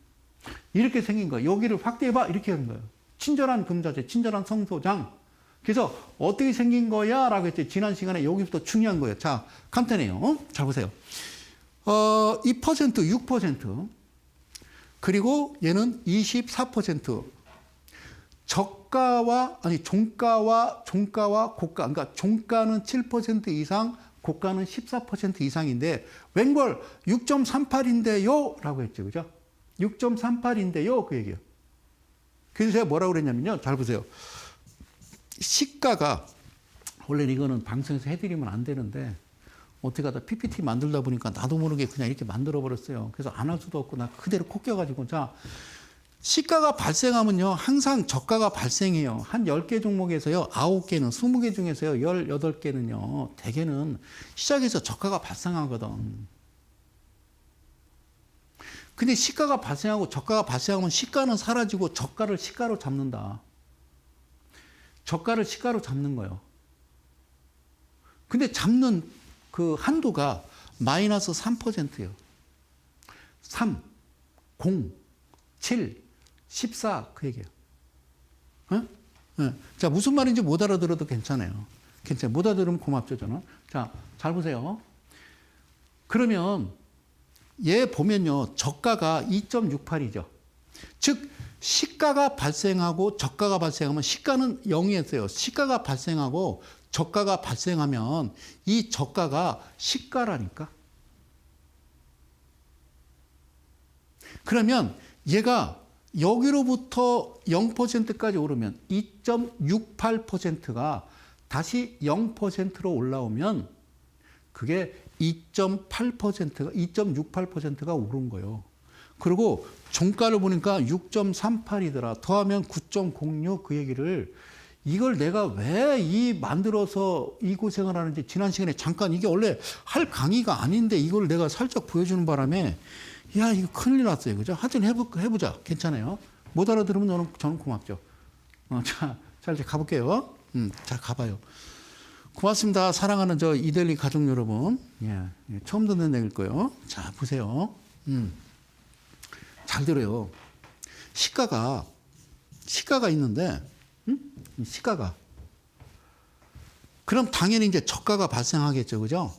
이렇게 생긴 거예요. 여기를 확대해봐 이렇게 하는 거예요. 친절한 금자재, 친절한 성소장. 그래서 어떻게 생긴 거야? 라고 했더니 지난 시간에 여기부터 중요한 거예요. 자, 간단해요. 잘 보세요. 2%, 6%. 그리고 얘는 24%. 종가와 고가. 그러니까 종가는 7% 이상, 고가는 14% 이상인데 웬걸 6.38인데요? 라고 했죠. 그죠? 6.38인데요. 그 얘기예요. 그래서 제가 뭐라고 그랬냐면요. 잘 보세요. 시가가, 원래는 이거는 방송에서 해드리면 안 되는데, 어떻게 하다 PPT 만들다 보니까 나도 모르게 그냥 이렇게 만들어버렸어요. 그래서 안 할 수도 없고, 나 그대로 코 껴가지고. 자, 시가가 발생하면요. 항상 저가가 발생해요. 한 10개 종목에서요. 9개는, 20개 중에서요. 18개는요. 대개는 시작해서 저가가 발생하거든. 근데 시가가 발생하고 저가가 발생하면 시가는 사라지고 저가를 시가로 잡는다. 저가를 시가로 잡는 거예요. 근데 잡는 그 한도가 마이너스 3%예요. 3, 0, 7, 14 그 얘기예요. 자, 무슨 말인지 못 알아들어도 괜찮아요. 괜찮아요. 못 알아들으면 고맙죠, 저는. 자, 잘 보세요. 그러면 얘 보면요. 저가가 2.68이죠. 즉 시가가 발생하고 저가가 발생하면 시가는 0이었어요. 시가가 발생하고 저가가 발생하면 이 저가가 시가라니까. 그러면 얘가 여기로부터 0%까지 오르면 2.68%가 다시 0%로 올라오면 그게 2.8%가 2.68%가 오른 거예요. 그리고 종가를 보니까 6.38이더라. 더하면 9.06 그 얘기를 이걸 내가 왜 만들어서 이 고생을 하는지 지난 시간에 잠깐 이게 원래 할 강의가 아닌데 이걸 내가 살짝 보여주는 바람에 야 이거 큰일 났어요. 그죠? 하여튼 해보자. 괜찮아요. 못 알아들으면 저는 고맙죠. 자 이제 가볼게요. 자 가봐요. 고맙습니다. 사랑하는 저 이데일리 가족 여러분. 예, 처음 듣는 얘기일 거예요. 자, 보세요. 잘 들어요. 시가가 있는데, 시가가. 그럼 당연히 이제 저가가 발생하겠죠. 그죠?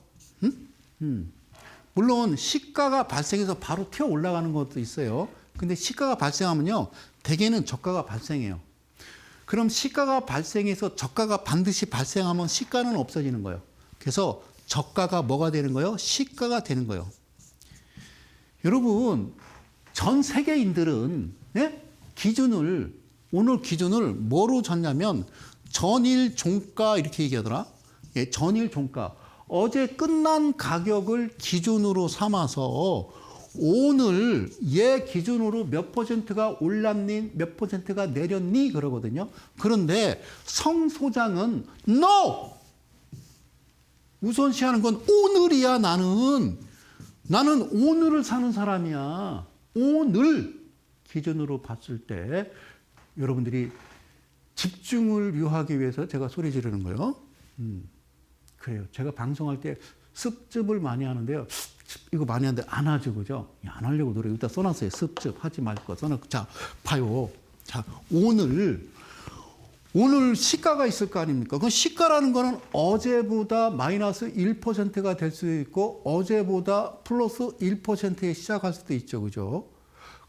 물론 시가가 발생해서 바로 튀어 올라가는 것도 있어요. 근데 시가가 발생하면요, 대개는 저가가 발생해요. 그럼 시가가 발생해서 저가가 반드시 발생하면 시가는 없어지는 거예요. 그래서 저가가 뭐가 되는 거예요? 시가가 되는 거예요. 여러분, 전 세계인들은 오늘 기준을 뭐로 졌냐면 전일 종가 이렇게 얘기하더라. 예, 전일 종가. 어제 끝난 가격을 기준으로 삼아서 오늘 얘 기준으로 몇 퍼센트가 올랐니, 몇 퍼센트가 내렸니 그러거든요. 그런데 성소장은 NO! 우선시하는 건 오늘이야. 나는 오늘을 사는 사람이야. 오늘 기준으로 봤을 때 여러분들이 집중을 유하기 위해서 제가 소리 지르는 거예요. 그래요. 제가 방송할 때 습즙을 많이 하는데요. 이거 많이 하는데 안 하죠, 그죠? 안 하려고 노래 여기다 써놨어요. 습즙 하지 말 거 써놨고. 자, 봐요. 자, 오늘 시가가 있을 거 아닙니까? 그 시가라는 거는 어제보다 마이너스 1%가 될 수도 있고 어제보다 플러스 1%에 시작할 수도 있죠, 그죠?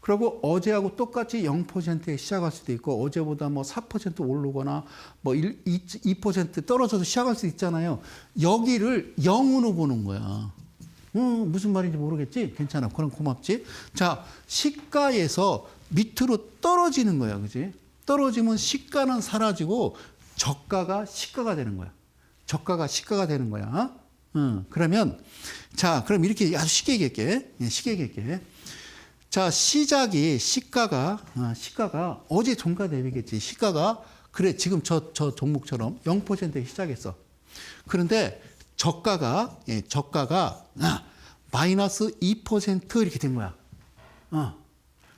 그리고 어제하고 똑같이 0%에 시작할 수도 있고 어제보다 뭐 4% 오르거나 뭐 2% 떨어져서 시작할 수 있잖아요. 여기를 0으로 보는 거야. 무슨 말인지 모르겠지? 괜찮아. 그럼 고맙지? 자, 시가에서 밑으로 떨어지는 거야. 그지? 떨어지면 시가는 사라지고 저가가 시가가 되는 거야. 저가가 시가가 되는 거야. 그러면 자, 그럼 이렇게 아주 쉽게 얘기할게. 쉽게 얘기할게. 자, 시가가 어제 종가 대비겠지. 시가가 그래 지금 저 종목처럼 0%에 시작했어. 그런데 저가가 마이너스 2% 이렇게 된 거야.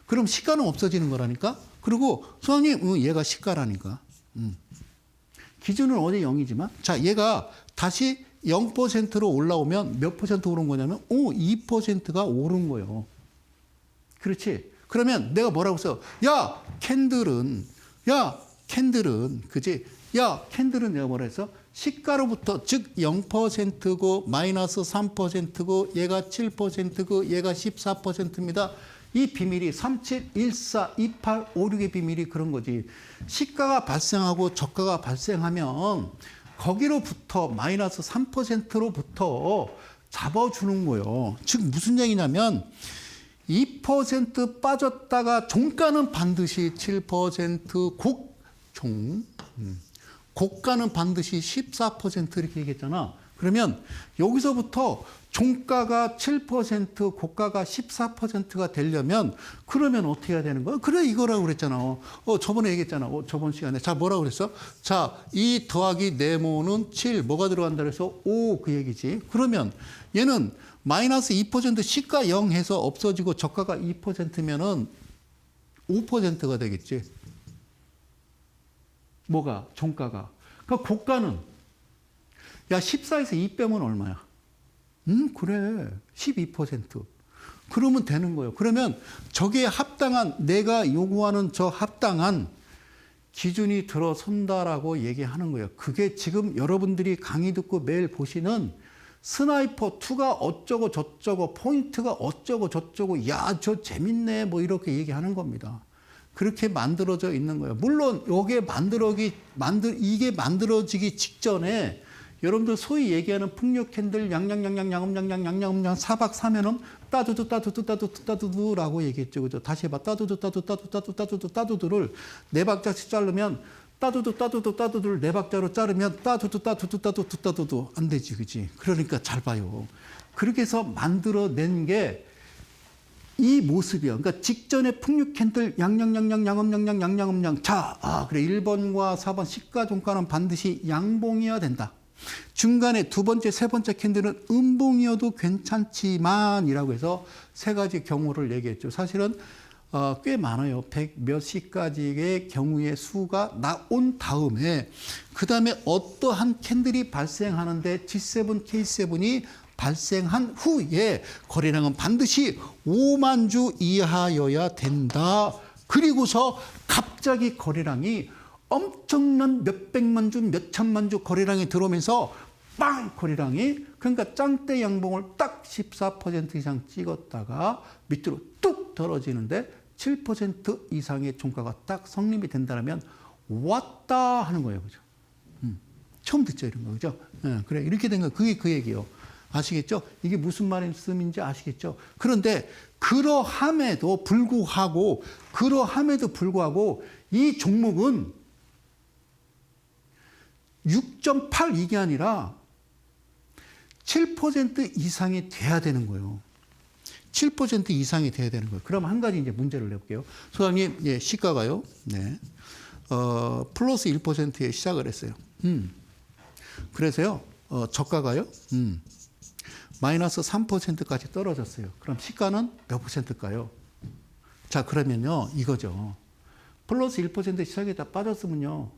그럼 시가는 없어지는 거라니까. 그리고 소장님, 얘가 시가라니까. 기준은 어제 0이지만 자, 얘가 다시 0%로 올라오면 몇 퍼센트 오른 거냐면 2%가 오른 거예요. 그렇지? 그러면 내가 뭐라고 써? 야, 캔들은 그지? 야, 캔들은 내가 뭐라 했어? 시가로부터 즉 0%고 마이너스 3%고 얘가 7%고 얘가 14%입니다. 이 비밀이 37142856의 비밀이 그런 거지. 시가가 발생하고 저가가 발생하면 거기로부터 마이너스 3%로부터 잡아주는 거예요. 즉 무슨 얘기냐면 2% 빠졌다가 종가는 반드시 7% 고가는 반드시 14% 이렇게 얘기했잖아. 그러면 여기서부터 종가가 7%, 고가가 14%가 되려면 그러면 어떻게 해야 되는 거야? 그래 이거라고 그랬잖아. 저번에 얘기했잖아. 저번 시간에. 자, 뭐라고 그랬어? 자, 2 더하기 네모는 7. 뭐가 들어간다 그래서 5 그 얘기지. 그러면 얘는 마이너스 2% 시가 0 해서 없어지고 저가가 2%면은 5%가 되겠지. 뭐가? 종가가. 그러니까 고가는 야 14에서 2 빼면 얼마야? 그래 12%. 그러면 되는 거예요. 그러면 저게 합당한 내가 요구하는 저 합당한 기준이 들어선다라고 얘기하는 거예요. 그게 지금 여러분들이 강의 듣고 매일 보시는 스나이퍼 2가 어쩌고 저쩌고 포인트가 어쩌고 저쩌고 야 저 재밌네 뭐 이렇게 얘기하는 겁니다. 그렇게 만들어져 있는 거예요. 물론 이게 만들어지기 직전에 여러분들 소위 얘기하는 풍력 캔들 양양양양 사박 사면은 따두두라고 얘기했죠. 그죠? 다시 해봐. 따두두를 네 박자씩 자르면 따두두를 네 박자로 자르면 따두두 안 되지. 그지? 그러니까 잘 봐요. 그렇게 해서 만들어낸 게 이 모습이야. 그러니까 직전에 풍류 캔들 양양. 자, 그래 1번과 4번 시가 종가는 반드시 양봉이어야 된다. 중간에 두 번째, 세 번째 캔들은 음봉이어도 괜찮지만이라고 해서 세 가지 경우를 얘기했죠. 사실은 꽤 많아요. 100 몇십 가지의 경우의 수가 나온 다음에 그 다음에 어떠한 캔들이 발생하는데 G7, K7이 발생한 후에 거래량은 반드시 5만 주 이하여야 된다. 그리고서 갑자기 거래량이 엄청난 몇백만 주, 몇천만 주 거래량이 들어오면서 빵! 거래량이 그러니까 짱대 양봉을 딱 14% 이상 찍었다가 밑으로 뚝 떨어지는데 7% 이상의 종가가 딱 성립이 된다면 왔다 하는 거예요. 그죠? 처음 듣죠, 이런 거. 그죠? 그래. 이렇게 된 거, 그게 그 얘기예요. 아시겠죠? 이게 무슨 말씀인지 아시겠죠? 그런데 그러함에도 불구하고 이 종목은 6.8 이게 아니라 7% 이상이 돼야 되는 거예요. 7% 이상이 돼야 되는 거예요. 그럼 한 가지 이제 문제를 내볼게요. 소장님, 예, 시가가요. 네. 플러스 1%에 시작을 했어요. 그래서요, 저가가요. 마이너스 3%까지 떨어졌어요. 그럼 시가는 몇 %일까요? 자, 그러면요, 이거죠. 플러스 1% 시작에다 빠졌으면요,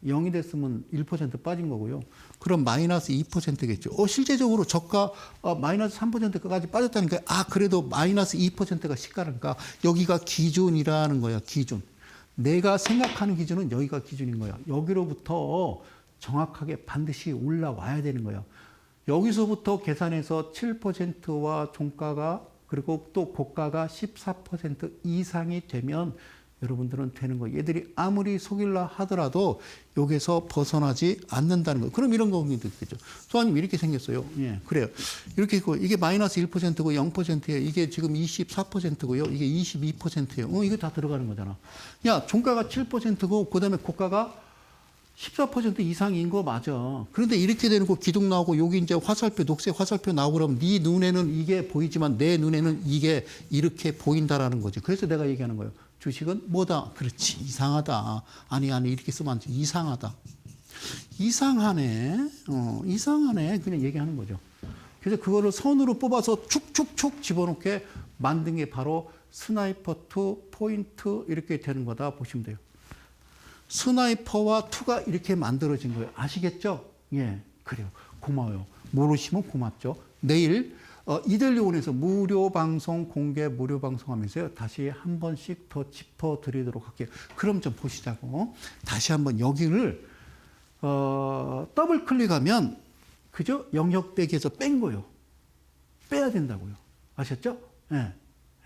0이 됐으면 1% 빠진 거고요. 그럼 마이너스 2%겠죠. 실제적으로 저가 마이너스 3%까지 빠졌다니까. 그래도 마이너스 2%가 시가라니까. 여기가 기준이라는 거야, 기준. 내가 생각하는 기준은 여기가 기준인 거야. 여기로부터 정확하게 반드시 올라와야 되는 거야. 여기서부터 계산해서 7%와 종가가 그리고 또 고가가 14% 이상이 되면 여러분들은 되는 거예요. 얘들이 아무리 속일라 하더라도 여기서 벗어나지 않는다는 거예요. 그럼 이런 거겠죠. 소아님 이렇게 생겼어요. 예, 그래요. 이렇게 있고 이게 마이너스 1%고 0%예요. 이게 지금 24%고요. 이게 22%예요. 이거 다 들어가는 거잖아. 야, 종가가 7%고 그다음에 고가가 14% 이상인 거 맞아. 그런데 이렇게 되는 거 기둥 나오고 여기 이제 화살표, 녹색 화살표 나오고 그러면 네 눈에는 이게 보이지만 내 눈에는 이게 이렇게 보인다라는 거지. 그래서 내가 얘기하는 거예요. 주식은 뭐다? 그렇지. 이상하다. 아니, 이렇게 쓰면 안 돼. 이상하다. 이상하네. 이상하네. 그냥 얘기하는 거죠. 그래서 그거를 선으로 뽑아서 축축축 집어넣게 만든 게 바로 스나이퍼 2 포인트 이렇게 되는 거다 보시면 돼요. 스나이퍼와 2가 이렇게 만들어진 거예요. 아시겠죠? 예, 그래요. 고마워요. 모르시면 고맙죠. 내일 이델리온에서 무료 방송, 공개 무료 방송 하면서요. 다시 한 번씩 더 짚어드리도록 할게요. 그럼 좀 보시자고. 다시 한번 여기를 더블 클릭하면 그죠? 영역 빼기에서 뺀 거예요. 빼야 된다고요. 아셨죠? 예,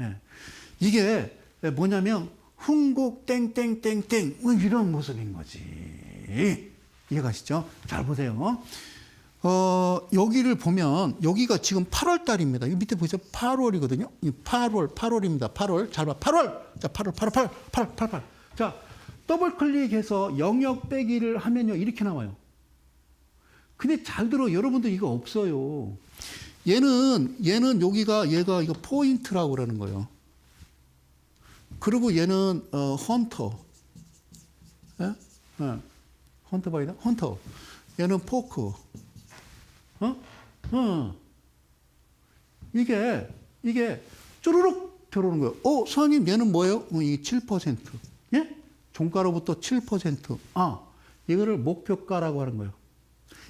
예. 이게 뭐냐면 흥국 땡땡땡땡 이런 모습인 거지. 이해가시죠? 잘 보세요. 여기를 보면 여기가 지금 8월 달입니다. 이 밑에 보세요. 8월이거든요. 8월입니다. 8월. 잘 봐. 8월. 자, 8. 자, 더블 클릭해서 영역 빼기를 하면요. 이렇게 나와요. 근데 잘 들어. 여러분들 이거 없어요. 얘는 여기가 얘가 이거 포인트라고 그러는 거예요. 그리고 얘는 헌터. 예? 헌터 바이다? 헌터. 얘는 포크. 이게 쪼르륵 들어오는 거예요. 선생님, 얘는 뭐예요? 이 7%. 예? 종가로부터 7%. 이거를 목표가라고 하는 거예요.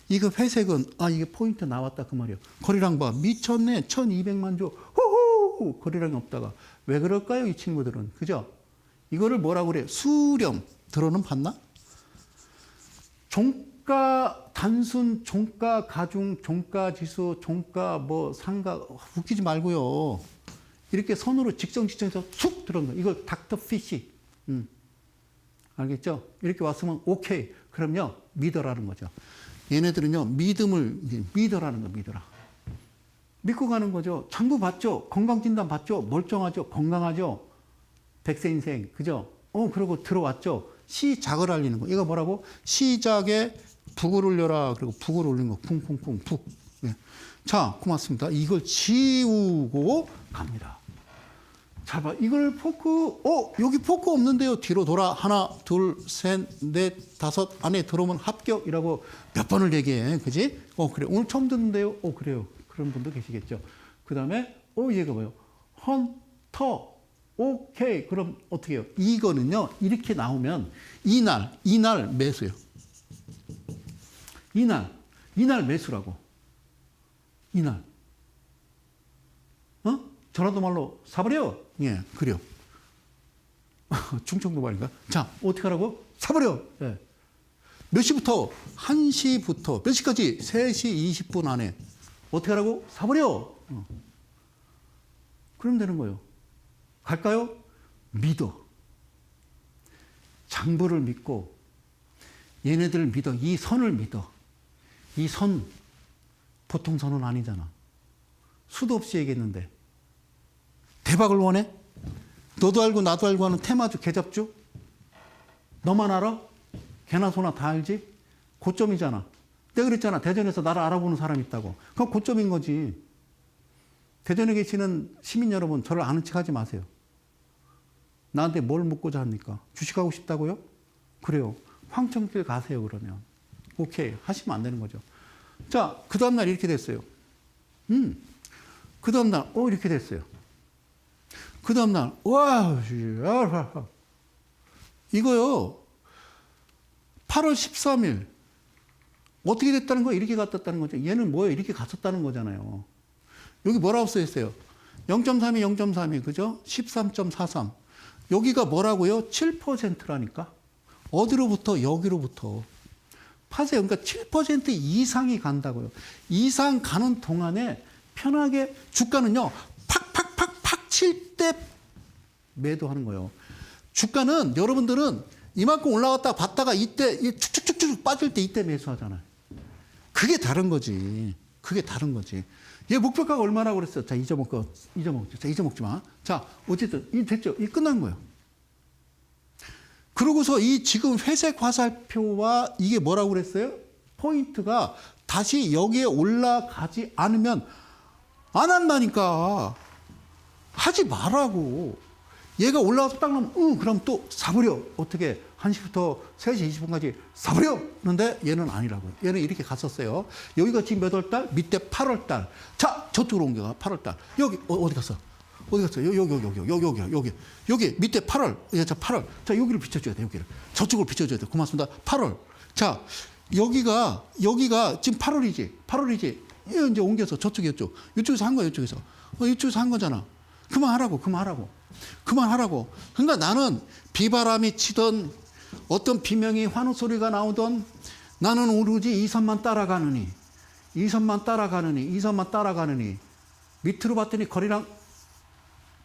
이거 회색은, 이게 포인트 나왔다. 그 말이에요. 거래량 봐. 미쳤네. 1200만 주. 호호! 거래량이 없다가. 왜 그럴까요? 이 친구들은. 그죠? 이거를 뭐라고 그래요? 수렴. 들어는 봤나? 종가, 단순 종가 가중, 종가 지수, 종가 뭐 상가, 웃기지 말고요. 이렇게 선으로 직선에서 쑥 들어온 거. 이걸 닥터 피시. 알겠죠? 이렇게 왔으면 오케이. 그럼요, 믿어라는 거죠. 얘네들은요, 믿음을 믿어라는 거, 믿어라. 믿고 가는 거죠. 장부 봤죠? 건강진단 봤죠? 멀쩡하죠? 건강하죠? 100세 인생. 그죠? 그러고 들어왔죠? 시작을 알리는 거. 이거 뭐라고? 시작에 북을 올려라. 그리고 북을 올린 거. 쿵쿵쿵 북. 네. 자, 고맙습니다. 이걸 지우고 갑니다. 자, 봐. 이걸 포크, 여기 포크 없는데요. 뒤로 돌아. 하나, 둘, 셋, 넷, 다섯. 안에 들어오면 합격이라고 몇 번을 얘기해. 그지? 그래. 오늘 처음 듣는데요. 그래요. 그런 분도 계시겠죠. 그 다음에, 얘가 뭐예요? 헌터. 오케이. 그럼 어떻게 해요? 이거는요, 이렇게 나오면 이날 매수요. 이날 매수라고. 이날. 전라도 말로 사버려. 예, 그래요. 충청도 말인가? 자, 어떻게 하라고? 사버려. 예. 몇 시부터? 1시부터. 몇 시까지? 3시 20분 안에. 어떻게 하라고? 사버려. 그러면 되는 거예요. 갈까요? 믿어. 장부를 믿고 얘네들을 믿어. 이 선을 믿어. 이 선 보통 선은 아니잖아. 수도 없이 얘기했는데 대박을 원해? 너도 알고 나도 알고 하는 테마주 개잡주? 너만 알아? 개나 소나 다 알지? 고점이잖아. 내가 그랬잖아. 대전에서 나를 알아보는 사람이 있다고. 그건 고점인 거지. 대전에 계시는 시민 여러분, 저를 아는 척 하지 마세요. 나한테 뭘 묻고자 합니까? 주식하고 싶다고요? 그래요. 황천길 가세요, 그러면. 오케이. 하시면 안 되는 거죠. 자, 그 다음날 이렇게 됐어요. 그 다음날, 이렇게 됐어요. 그 다음날, 이거요. 8월 13일. 어떻게 됐다는 거예요? 이렇게 갔었다는 거죠. 얘는 뭐예요? 이렇게 갔었다는 거잖아요. 여기 뭐라고 써있어요? 0.32, 0.32, 그죠? 13.43. 여기가 뭐라고요? 7%라니까. 어디로부터? 여기로부터. 파세요. 그러니까 7% 이상이 간다고요. 이상 가는 동안에 편하게 주가는요, 팍팍팍팍 칠 때 매도하는 거예요. 주가는 여러분들은 이만큼 올라갔다가 봤다가 이때 축축축축 빠질 때 이때 매수하잖아요. 그게 다른 거지. 그게 다른 거지. 얘 목표가가 얼마라고 그랬어? 자, 잊어먹지 마. 자, 어쨌든, 됐죠? 이 끝난 거예요. 그러고서 이 지금 회색 화살표와 이게 뭐라고 그랬어요? 포인트가 다시 여기에 올라가지 않으면 안 한다니까. 하지 말라고. 얘가 올라가서 딱 나오면, 그럼 또 사버려. 어떻게? 1시부터 3시 20분까지 사버려! 그런데 얘는 아니라고요. 얘는 이렇게 갔었어요. 여기가 지금 몇 월달? 밑에 8월달. 자, 저쪽으로 옮겨가. 8월달. 여기, 어디 갔어? 어디 갔어? 여기 밑에 8월. 예, 자, 8월. 자, 여기를 비춰줘야 돼, 여기를. 저쪽으로 비춰줘야 돼. 고맙습니다. 8월. 자, 여기가 지금 8월이지. 예, 이제 옮겨서 저쪽이었죠. 이쪽에서 한 거야, 이쪽에서. 이쪽에서 한 거잖아. 그만하라고. 그러니까 나는 비바람이 치던 어떤 비명이 환호 소리가 나오던 나는 오로지 이 선만 따라가느니 밑으로 봤더니 거리랑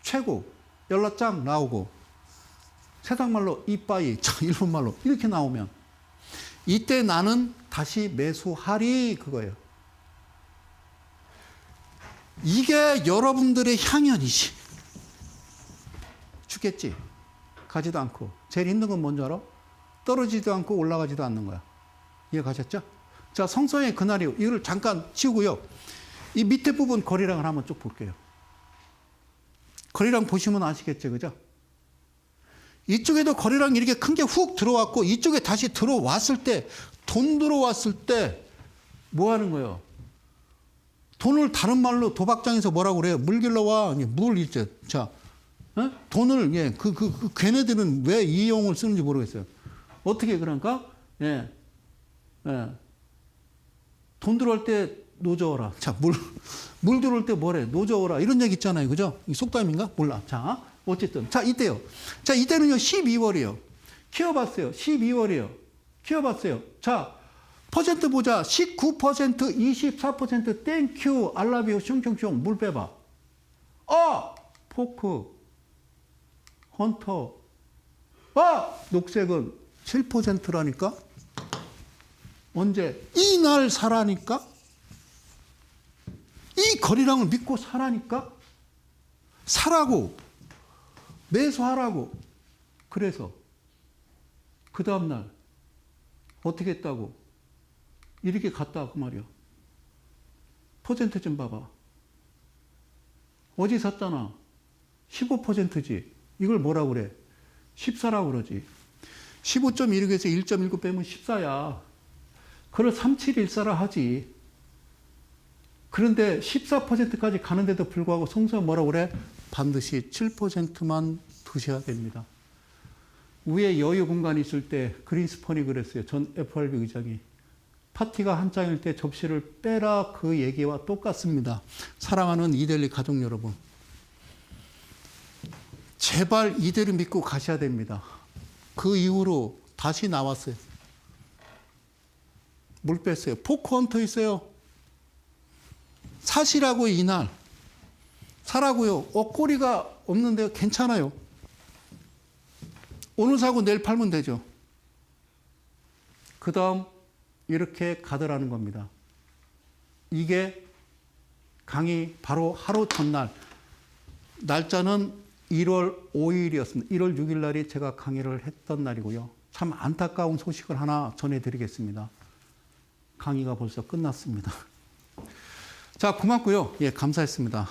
최고 연락장 나오고 세상말로 이빠이 일본말로 이렇게 나오면 이때 나는 다시 매수하리 그거예요. 이게 여러분들의 향연이지. 죽겠지. 가지도 않고. 제일 힘든 건 뭔지 알아? 떨어지지도 않고 올라가지도 않는 거야. 이해 가셨죠? 자, 성성의 그날이요. 이걸 잠깐 치우고요. 이 밑에 부분 거리랑을 한번 쭉 볼게요. 거리랑 보시면 아시겠죠? 그죠? 이쪽에도 거리랑 이렇게 큰 게 훅 들어왔고 이쪽에 다시 들어왔을 때 돈 들어왔을 때 뭐 하는 거예요? 돈을 다른 말로 도박장에서 뭐라고 그래요? 물 길러와. 물 이제. 자, 돈을, 걔네들은 왜 이 용어를 쓰는지 모르겠어요. 어떻게 그러니까? 돈 들어올 때 노저어라. 자, 물 들어올 때 뭐래? 노저어라. 이런 얘기 있잖아요. 그죠? 속담인가? 몰라. 자, 어쨌든. 자, 이때요. 자, 이때는요, 12월이에요. 키워봤어요. 12월이에요. 키워봤어요. 자, 퍼센트 보자. 19%, 24%, 땡큐, 알라비오, 슝슝슝, 물 빼봐. 포크, 헌터. 녹색은 7%라니까? 언제? 이날 사라니까? 이 거리랑을 믿고 사라니까? 사라고. 매수하라고. 그래서 그 다음날 어떻게 했다고? 이렇게 갔다 그 말이야. 퍼센트 좀 봐봐. 어제 샀잖아. 15%지. 이걸 뭐라고 그래? 14라고 그러지. 15.16에서 1.19 빼면 14야. 그걸 3714라 하지. 그런데 14%까지 가는데도 불구하고 성수가 뭐라고 그래? 반드시 7%만 두셔야 됩니다. 위에 여유 공간이 있을 때 그린스펀이 그랬어요. 전 FRB 의장이. 파티가 한창일 때 접시를 빼라 그 얘기와 똑같습니다. 사랑하는 이데일리 가족 여러분. 제발 이대로 믿고 가셔야 됩니다. 그 이후로 다시 나왔어요. 물 뺐어요. 포크헌터 있어요. 사시라고 이날. 사라고요. 꼬리가 없는데요. 괜찮아요. 오늘 사고 내일 팔면 되죠. 그 다음 이렇게 가더라는 겁니다. 이게 강의 바로 하루 전날. 날짜는 1월 5일이었습니다. 1월 6일 날이 제가 강의를 했던 날이고요. 참 안타까운 소식을 하나 전해드리겠습니다. 강의가 벌써 끝났습니다. 자, 고맙고요. 예, 감사했습니다.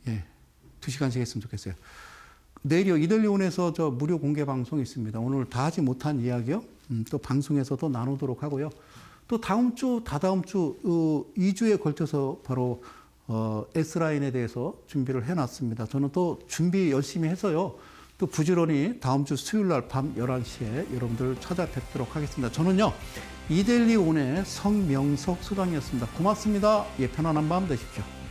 예, 2시간씩 했으면 좋겠어요. 내일요, 이델리온에서 저 무료 공개 방송이 있습니다. 오늘 다 하지 못한 이야기요. 또 방송에서도 나누도록 하고요. 또 다음 주, 다다음 주, 2주에 걸쳐서 바로, S라인에 대해서 준비를 해놨습니다. 저는 또 준비 열심히 해서요. 또 부지런히 다음 주 수요일 날 밤 11시에 여러분들 찾아뵙도록 하겠습니다. 저는요, 이델리온의 성명석 소장이었습니다. 고맙습니다. 예, 편안한 밤 되십시오.